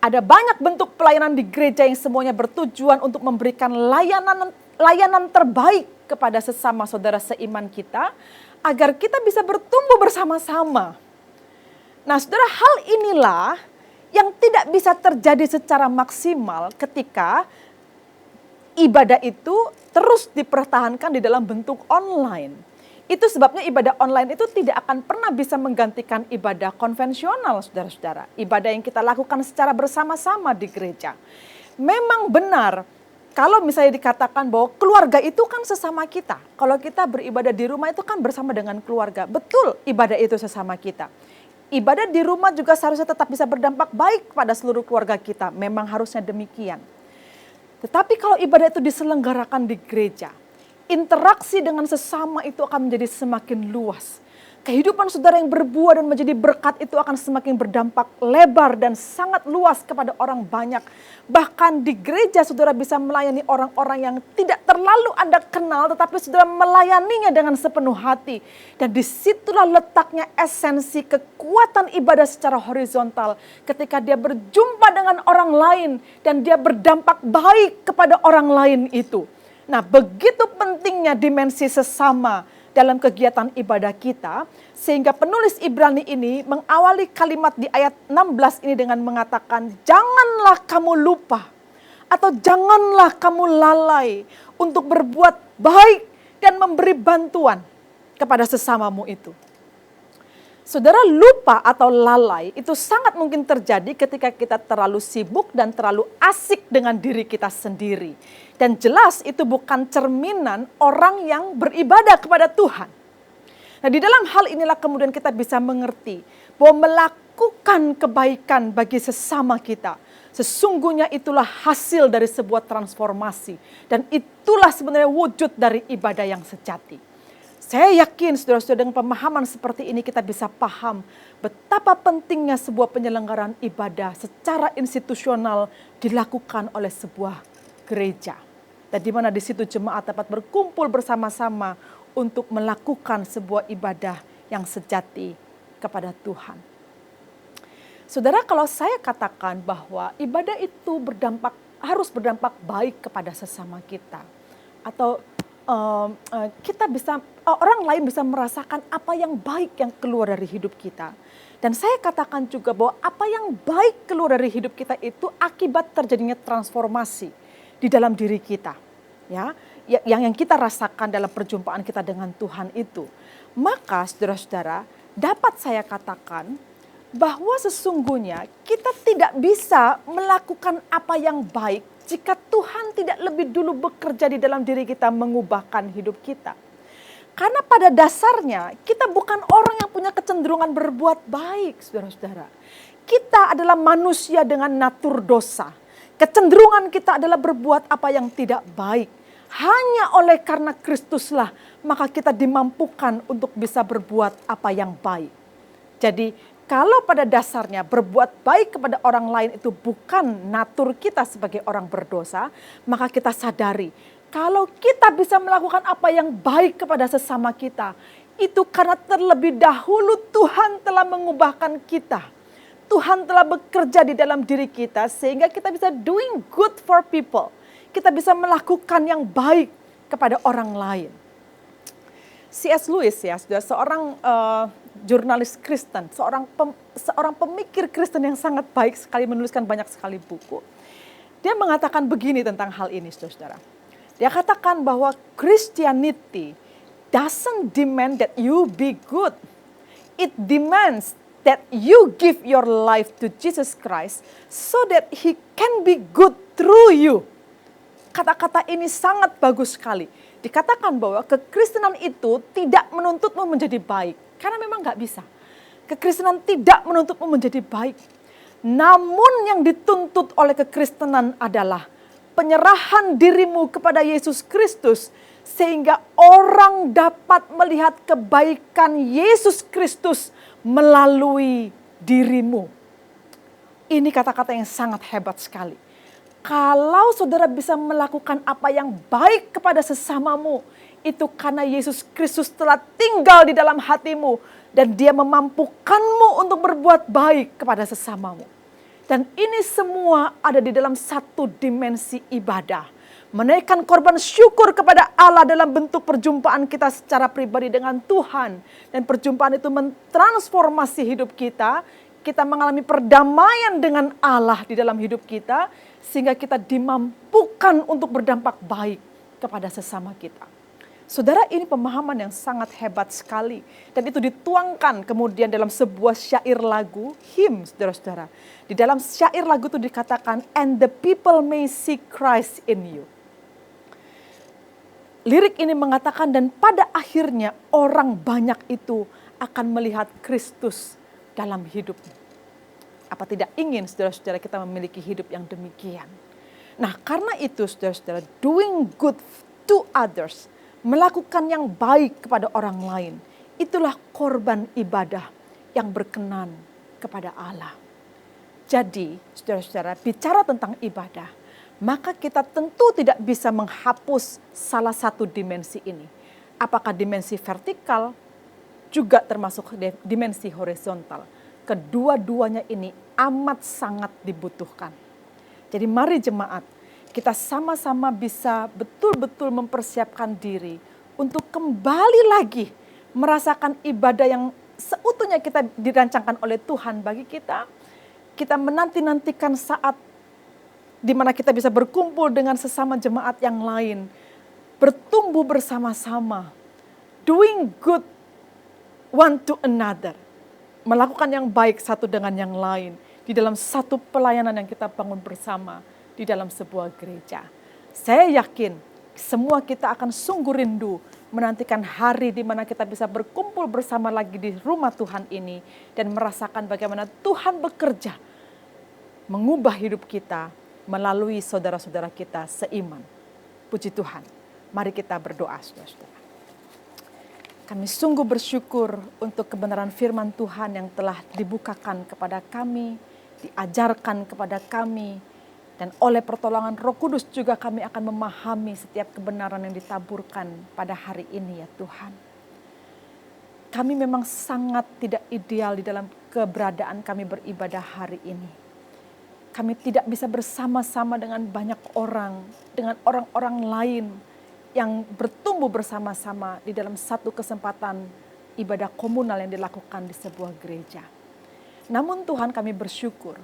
Ada banyak bentuk pelayanan di gereja yang semuanya bertujuan untuk memberikan layanan terbaik kepada sesama saudara seiman kita agar kita bisa bertumbuh bersama-sama. Nah, saudara, hal inilah yang tidak bisa terjadi secara maksimal ketika ibadah itu terus dipertahankan di dalam bentuk online. Itu sebabnya ibadah online itu tidak akan pernah bisa menggantikan ibadah konvensional, saudara-saudara. Ibadah yang kita lakukan secara bersama-sama di gereja. Memang benar, kalau misalnya dikatakan bahwa keluarga itu kan sesama kita. Kalau kita beribadah di rumah itu kan bersama dengan keluarga. Betul, ibadah itu sesama kita. Ibadah di rumah juga seharusnya tetap bisa berdampak baik pada seluruh keluarga kita. Memang harusnya demikian. Tetapi kalau ibadah itu diselenggarakan di gereja, interaksi dengan sesama itu akan menjadi semakin luas. Kehidupan saudara yang berbuah dan menjadi berkat itu akan semakin berdampak lebar dan sangat luas kepada orang banyak. Bahkan di gereja saudara bisa melayani orang-orang yang tidak terlalu Anda kenal, tetapi saudara melayaninya dengan sepenuh hati. Dan disitulah letaknya esensi kekuatan ibadah secara horizontal. Ketika dia berjumpa dengan orang lain dan dia berdampak baik kepada orang lain itu. Nah, begitu pentingnya dimensi sesama dalam kegiatan ibadah kita, sehingga penulis Ibrani ini mengawali kalimat di ayat 16 ini dengan mengatakan, janganlah kamu lupa atau janganlah kamu lalai untuk berbuat baik dan memberi bantuan kepada sesamamu itu. Saudara, lupa atau lalai itu sangat mungkin terjadi ketika kita terlalu sibuk dan terlalu asik dengan diri kita sendiri. Dan jelas itu bukan cerminan orang yang beribadah kepada Tuhan. Nah, di dalam hal inilah kemudian kita bisa mengerti bahwa melakukan kebaikan bagi sesama kita, sesungguhnya itulah hasil dari sebuah transformasi. Dan itulah sebenarnya wujud dari ibadah yang sejati. Saya yakin saudara-saudara dengan pemahaman seperti ini kita bisa paham betapa pentingnya sebuah penyelenggaraan ibadah secara institusional dilakukan oleh sebuah gereja. Dan di mana di situ jemaat dapat berkumpul bersama-sama untuk melakukan sebuah ibadah yang sejati kepada Tuhan. Saudara, kalau saya katakan bahwa ibadah itu harus berdampak baik kepada sesama kita, atau kita bisa, orang lain bisa merasakan apa yang baik yang keluar dari hidup kita. Dan saya katakan juga bahwa apa yang baik keluar dari hidup kita itu akibat terjadinya transformasi di dalam diri kita. Ya, yang kita rasakan dalam perjumpaan kita dengan Tuhan itu. Maka saudara-saudara, dapat saya katakan bahwa sesungguhnya kita tidak bisa melakukan apa yang baik jika Tuhan tidak lebih dulu bekerja di dalam diri kita mengubahkan hidup kita. Karena pada dasarnya kita bukan orang yang punya kecenderungan berbuat baik, saudara-saudara. Kita adalah manusia dengan natur dosa. Kecenderungan kita adalah berbuat apa yang tidak baik. Hanya oleh karena Kristuslah maka kita dimampukan untuk bisa berbuat apa yang baik. Jadi kalau pada dasarnya berbuat baik kepada orang lain itu bukan natur kita sebagai orang berdosa, maka kita sadari kalau kita bisa melakukan apa yang baik kepada sesama kita, itu karena terlebih dahulu Tuhan telah mengubahkan kita. Tuhan telah bekerja di dalam diri kita sehingga kita bisa doing good for people. Kita bisa melakukan yang baik kepada orang lain. C.S. Lewis ya, sudah seorang jurnalis Kristen, seorang pemikir Kristen yang sangat baik sekali, menuliskan banyak sekali buku. Dia mengatakan begini tentang hal ini, saudara-saudara. Dia katakan bahwa Christianity doesn't demand that you be good. It demands that you give your life to Jesus Christ so that He can be good through you. Kata-kata ini sangat bagus sekali. Dikatakan bahwa kekristenan itu tidak menuntutmu menjadi baik. Karena memang gak bisa. Kekristenan tidak menuntutmu menjadi baik. Namun yang dituntut oleh kekristenan adalah penyerahan dirimu kepada Yesus Kristus. Sehingga orang dapat melihat kebaikan Yesus Kristus melalui dirimu. Ini kata-kata yang sangat hebat sekali. Kalau saudara bisa melakukan apa yang baik kepada sesamamu, itu karena Yesus Kristus telah tinggal di dalam hatimu dan Dia memampukanmu untuk berbuat baik kepada sesamamu. Dan ini semua ada di dalam satu dimensi ibadah. Menaikkan korban syukur kepada Allah dalam bentuk perjumpaan kita secara pribadi dengan Tuhan. Dan perjumpaan itu mentransformasi hidup kita. Kita mengalami perdamaian dengan Allah di dalam hidup kita. Sehingga kita dimampukan untuk berdampak baik kepada sesama kita. Saudara, ini pemahaman yang sangat hebat sekali. Dan itu dituangkan kemudian dalam sebuah syair lagu, hymn, saudara-saudara. Di dalam syair lagu itu dikatakan, and the people may see Christ in you. Lirik ini mengatakan, dan pada akhirnya orang banyak itu akan melihat Kristus dalam hidupmu. Apa tidak ingin saudara-saudara kita memiliki hidup yang demikian? Nah, karena itu saudara-saudara, doing good to others, melakukan yang baik kepada orang lain, itulah korban ibadah yang berkenan kepada Allah. Jadi, saudara-saudara, bicara tentang ibadah, maka kita tentu tidak bisa menghapus salah satu dimensi ini. Apakah dimensi vertikal, juga termasuk dimensi horizontal. Kedua-duanya ini amat sangat dibutuhkan. Jadi mari jemaat, kita sama-sama bisa betul-betul mempersiapkan diri untuk kembali lagi merasakan ibadah yang seutuhnya kita dirancangkan oleh Tuhan bagi kita. Kita menanti-nantikan saat di mana kita bisa berkumpul dengan sesama jemaat yang lain, bertumbuh bersama-sama, doing good one to another, melakukan yang baik satu dengan yang lain di dalam satu pelayanan yang kita bangun bersama di dalam sebuah gereja. Saya yakin semua kita akan sungguh rindu menantikan hari di mana kita bisa berkumpul bersama lagi di rumah Tuhan ini dan merasakan bagaimana Tuhan bekerja mengubah hidup kita melalui saudara-saudara kita seiman. Puji Tuhan. Mari kita berdoa, saudara-saudara. Kami sungguh bersyukur untuk kebenaran firman Tuhan yang telah dibukakan kepada kami, diajarkan kepada kami, dan oleh pertolongan Roh Kudus juga kami akan memahami setiap kebenaran yang ditaburkan pada hari ini ya Tuhan. Kami memang sangat tidak ideal di dalam keberadaan kami beribadah hari ini. Kami tidak bisa bersama-sama dengan banyak orang, dengan orang-orang lain yang bertumbuh bersama-sama di dalam satu kesempatan ibadah komunal yang dilakukan di sebuah gereja. Namun Tuhan, kami bersyukur,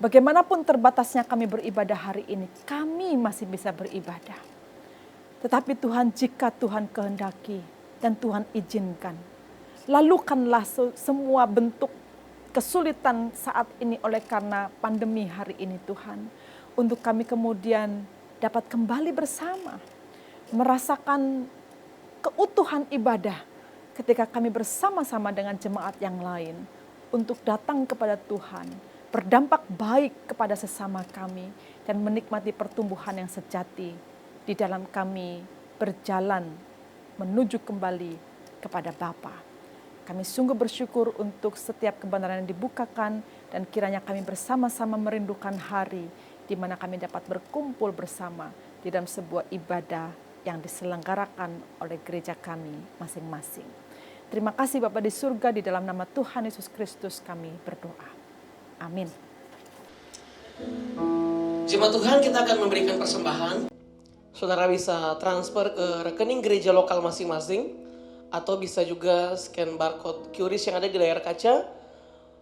bagaimanapun terbatasnya kami beribadah hari ini, kami masih bisa beribadah. Tetapi Tuhan, jika Tuhan kehendaki dan Tuhan izinkan, lalukanlah semua bentuk kesulitan saat ini oleh karena pandemi hari ini Tuhan, untuk kami kemudian dapat kembali bersama, merasakan keutuhan ibadah ketika kami bersama-sama dengan jemaat yang lain untuk datang kepada Tuhan, berdampak baik kepada sesama kami, dan menikmati pertumbuhan yang sejati di dalam kami berjalan menuju kembali kepada Bapa. Kami sungguh bersyukur untuk setiap kebenaran yang dibukakan, dan kiranya kami bersama-sama merindukan hari di mana kami dapat berkumpul bersama di dalam sebuah ibadah yang diselenggarakan oleh gereja kami masing-masing. Terima kasih Bapa di surga, di dalam nama Tuhan Yesus Kristus kami berdoa. Amin. Jemaat Tuhan, kita akan memberikan persembahan. Saudara bisa transfer ke rekening gereja lokal masing-masing, atau bisa juga scan barcode QRIS yang ada di layar kaca,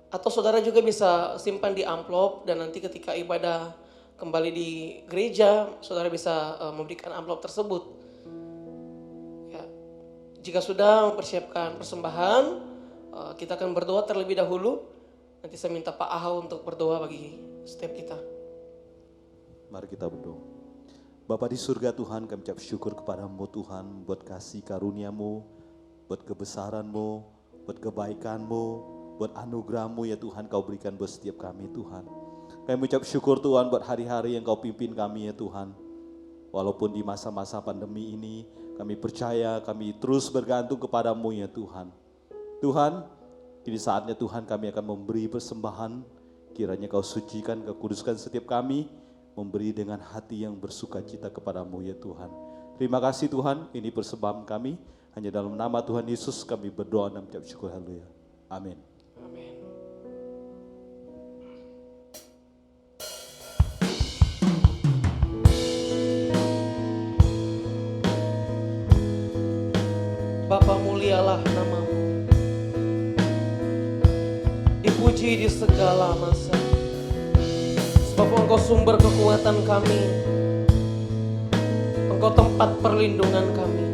atau saudara juga bisa simpan di amplop, dan nanti ketika ibadah kembali di gereja, saudara bisa memberikan amplop tersebut. Ya. Jika sudah mempersiapkan persembahan, kita akan berdoa terlebih dahulu. Nanti saya minta Pak Aha untuk berdoa bagi setiap kita. Mari kita berdoa. Bapa di surga Tuhan, kami ucap syukur kepadamu Tuhan, buat kasih karunia-Mu, buat kebesaran-Mu, buat kebaikan-Mu, buat anugerah-Mu ya Tuhan Kau berikan buat setiap kami Tuhan. Kami ucap syukur Tuhan buat hari-hari yang Kau pimpin kami ya Tuhan. Walaupun di masa-masa pandemi ini, kami percaya kami terus bergantung kepadamu ya Tuhan. Tuhan, kini saatnya Tuhan kami akan memberi persembahan. Kiranya Kau sucikan, Kau kuduskan setiap kami, memberi dengan hati yang bersuka cita kepadamu ya Tuhan. Terima kasih Tuhan, ini persembahan kami. Hanya dalam nama Tuhan Yesus kami berdoa dan mengucap syukur. Haleluya. Amin. Amin. Bapa, mulialah nama-Mu, dipuji di segala masa, sebab Engkau sumber kekuatan kami, Engkau tempat perlindungan kami.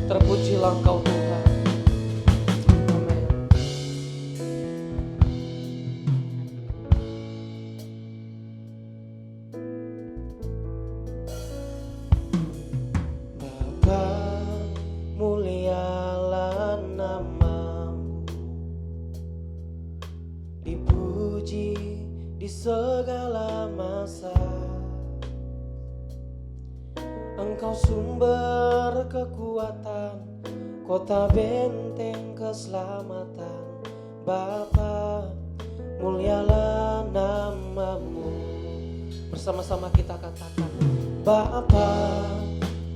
Terpujilah Engkau Tuhan. Amin. Bapa, mulialah nama-Mu, dipuji di segala masa. Engkau sumber kekuatan, kota benteng keselamatan. Bapa, mulialah nama-Mu. Bersama-sama kita katakan, Bapa,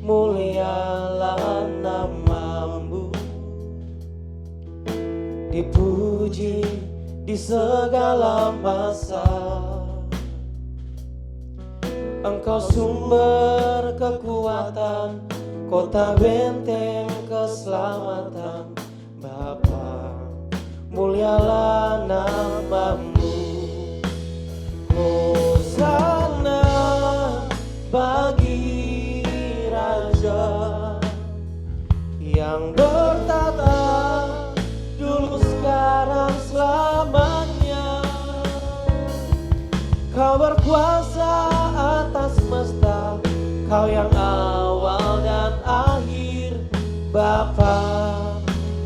mulialah nama-Mu, dipuji di segala masa. Engkau sumber kekuatan, kota benteng keselamatan. Bapa, mulialah nama-Mu. Hosana bagi Raja yang bertata dulu, sekarang, selamanya. Kau berkuasa atas semesta, Kau yang awal dan akhir. Bapa,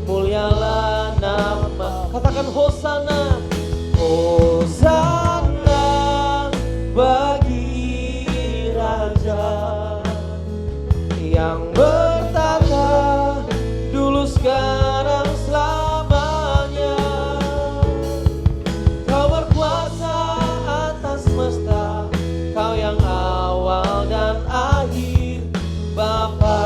mulialah nama. Katakan Hosana. Hosana bagi Raja yang bertata dulu, sekarang, selamanya. Kau berkuasa atas semesta, Kau yang awal dan akhir. Bapa,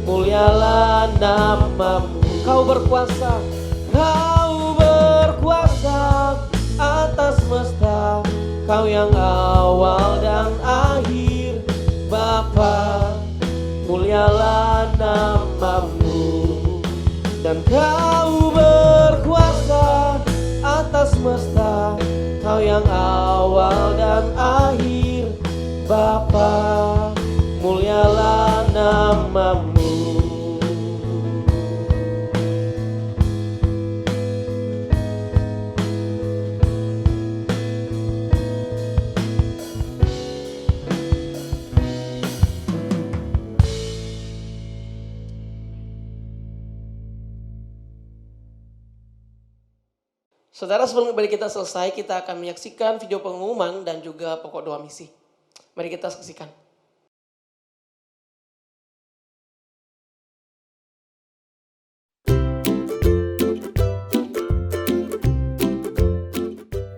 mulialah nama-Mu. Kau berkuasa, Kau berkuasa atas semesta, Kau yang awal dan akhir. Bapa, mulialah nama-Mu. Dan Kau berkuasa atas semesta, Kau yang awal dan akhir. Bapa, mulialah nama-Mu. Saudara, sebelum ibadah kita selesai, kita akan menyaksikan video pengumuman dan juga pokok doa misi. Mari kita saksikan.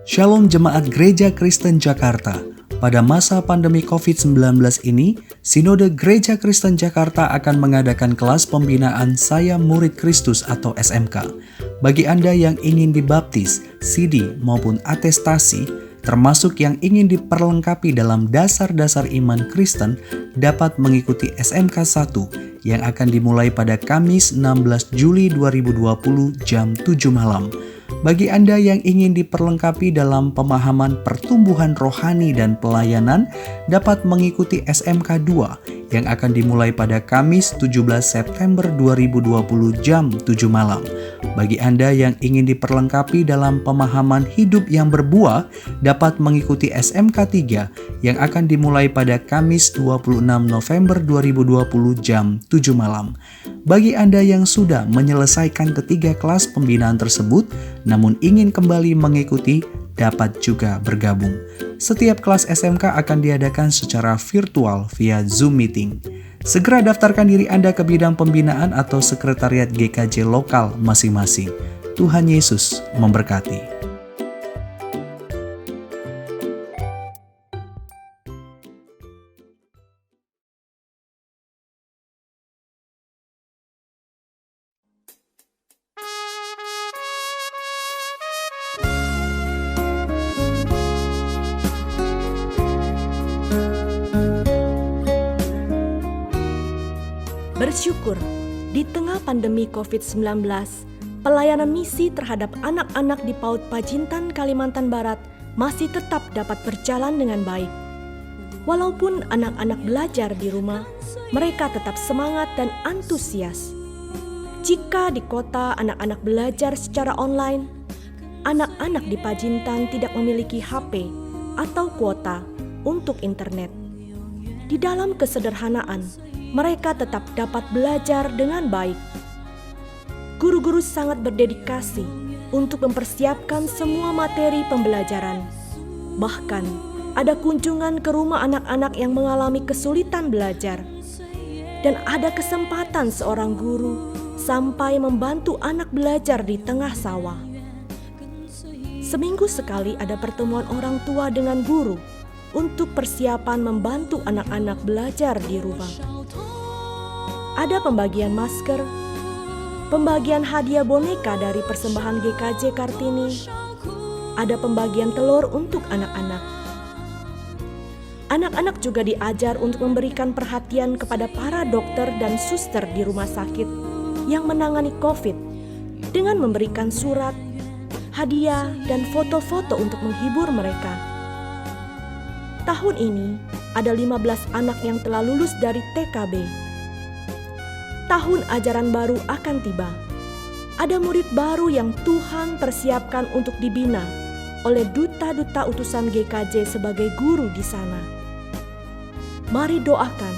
Shalom Jemaat Gereja Kristen Jakarta. Pada masa pandemi COVID-19 ini, Sinode Gereja Kristen Jakarta akan mengadakan kelas pembinaan Saya Murid Kristus atau SMK. Bagi Anda yang ingin dibaptis, CD maupun atestasi, termasuk yang ingin diperlengkapi dalam dasar-dasar iman Kristen, dapat mengikuti SMK 1 yang akan dimulai pada Kamis 16 Juli 2020 jam 7 malam. Bagi Anda yang ingin diperlengkapi dalam pemahaman pertumbuhan rohani dan pelayanan, dapat mengikuti SMK 2 yang akan dimulai pada Kamis 17 September 2020 jam 7 malam. Bagi Anda yang ingin diperlengkapi dalam pemahaman hidup yang berbuah, dapat mengikuti SMK 3 yang akan dimulai pada Kamis 26 November 2020 jam 7 malam. Bagi Anda yang sudah menyelesaikan ketiga kelas pembinaan tersebut, namun ingin kembali mengikuti, dapat juga bergabung. Setiap kelas SMK akan diadakan secara virtual via Zoom meeting. Segera daftarkan diri Anda ke bidang pembinaan atau sekretariat GKJ lokal masing-masing. Tuhan Yesus memberkati. Bersyukur, di tengah pandemi COVID-19, pelayanan misi terhadap anak-anak di PAUD Pajintan, Kalimantan Barat masih tetap dapat berjalan dengan baik. Walaupun anak-anak belajar di rumah, mereka tetap semangat dan antusias. Jika di kota anak-anak belajar secara online, anak-anak di Pacintan tidak memiliki HP atau kuota untuk internet. Di dalam kesederhanaan, mereka tetap dapat belajar dengan baik. Guru-guru sangat berdedikasi untuk mempersiapkan semua materi pembelajaran. Bahkan, ada kunjungan ke rumah anak-anak yang mengalami kesulitan belajar. Dan ada kesempatan seorang guru sampai membantu anak belajar di tengah sawah. Seminggu sekali ada pertemuan orang tua dengan guru untuk persiapan membantu anak-anak belajar di rumah. Ada pembagian masker, pembagian hadiah boneka dari persembahan GKJ Kartini, ada pembagian telur untuk anak-anak. Anak-anak juga diajar untuk memberikan perhatian kepada para dokter dan suster di rumah sakit yang menangani COVID dengan memberikan surat, hadiah, dan foto-foto untuk menghibur mereka. Tahun ini ada 15 anak yang telah lulus dari TKB. Tahun ajaran baru akan tiba. Ada murid baru yang Tuhan persiapkan untuk dibina oleh duta-duta utusan GKJ sebagai guru di sana. Mari doakan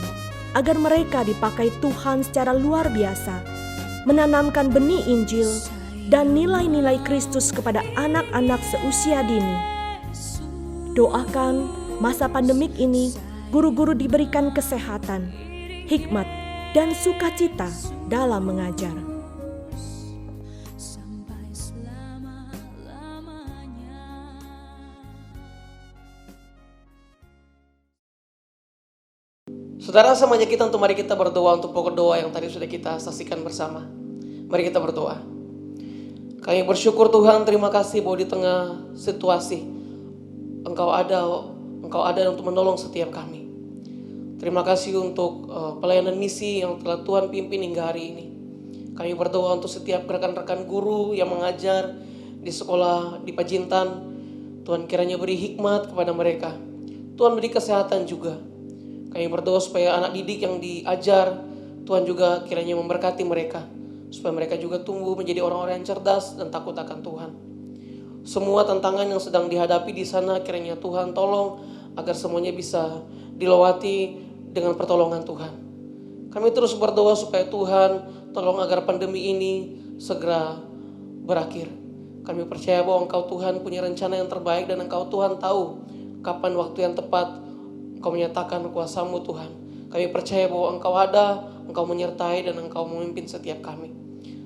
agar mereka dipakai Tuhan secara luar biasa, menanamkan benih Injil dan nilai-nilai Kristus kepada anak-anak seusia dini. Doakan masa pandemik ini guru-guru diberikan kesehatan, hikmat, dan sukacita dalam mengajar. Saudara, sama aja kita mari kita berdoa untuk pokok doa yang tadi sudah kita saksikan bersama. Mari kita berdoa. Kami bersyukur Tuhan, terima kasih bahwa di tengah situasi Engkau ada untuk menolong setiap kami. Terima kasih untuk pelayanan misi yang telah Tuhan pimpin hingga hari ini. Kami berdoa untuk setiap rekan-rekan guru yang mengajar di sekolah di Pacintan. Tuhan kiranya beri hikmat kepada mereka. Tuhan beri kesehatan juga. Kami berdoa supaya anak didik yang diajar, Tuhan juga kiranya memberkati mereka. Supaya mereka juga tumbuh menjadi orang-orang yang cerdas dan takut akan Tuhan. Semua tantangan yang sedang dihadapi di sana kiranya Tuhan tolong agar semuanya bisa dilewati dengan pertolongan Tuhan. Kami terus berdoa supaya Tuhan tolong agar pandemi ini segera berakhir. Kami percaya bahwa Engkau Tuhan punya rencana yang terbaik dan Engkau Tuhan tahu kapan waktu yang tepat Engkau menyatakan kuasa-Mu Tuhan. Kami percaya bahwa Engkau ada, Engkau menyertai dan Engkau memimpin setiap kami.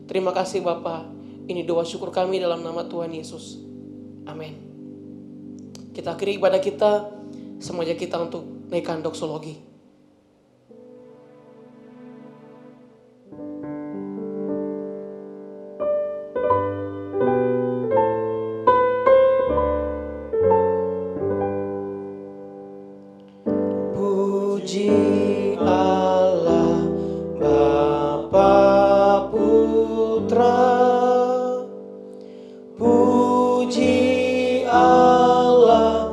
Terima kasih Bapa. Ini doa syukur kami dalam nama Tuhan Yesus. Amin. Kita akhiri ibadah kita, semuanya kita untuk naikkan doksologi. Puji Allah Bapa Putra, puji Allah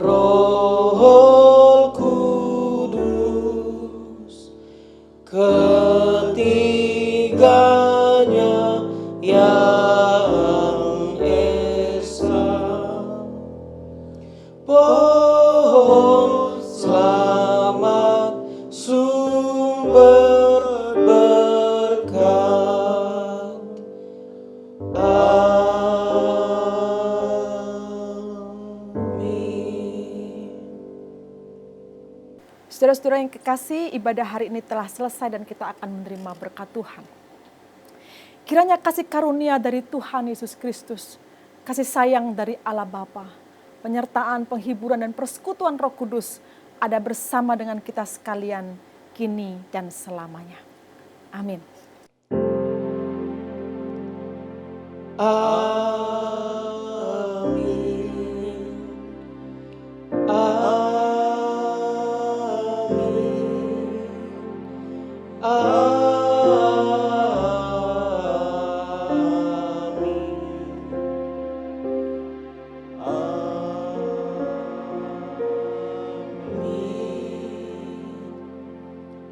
Roh Kudus, ketiganya yang esa. Pohon selamat sumber berkat. Amin. Saudara-saudara yang kekasih, ibadah hari ini telah selesai dan kita akan menerima berkat Tuhan. Kiranya kasih karunia dari Tuhan Yesus Kristus, kasih sayang dari Allah Bapa, penyertaan, penghiburan, dan persekutuan Roh Kudus ada bersama dengan kita sekalian, kini dan selamanya. Amin. Amin. Amin. Amin.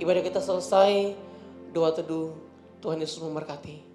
Ibadah kita selesai, doa teduh, Tuhan Yesus memberkati.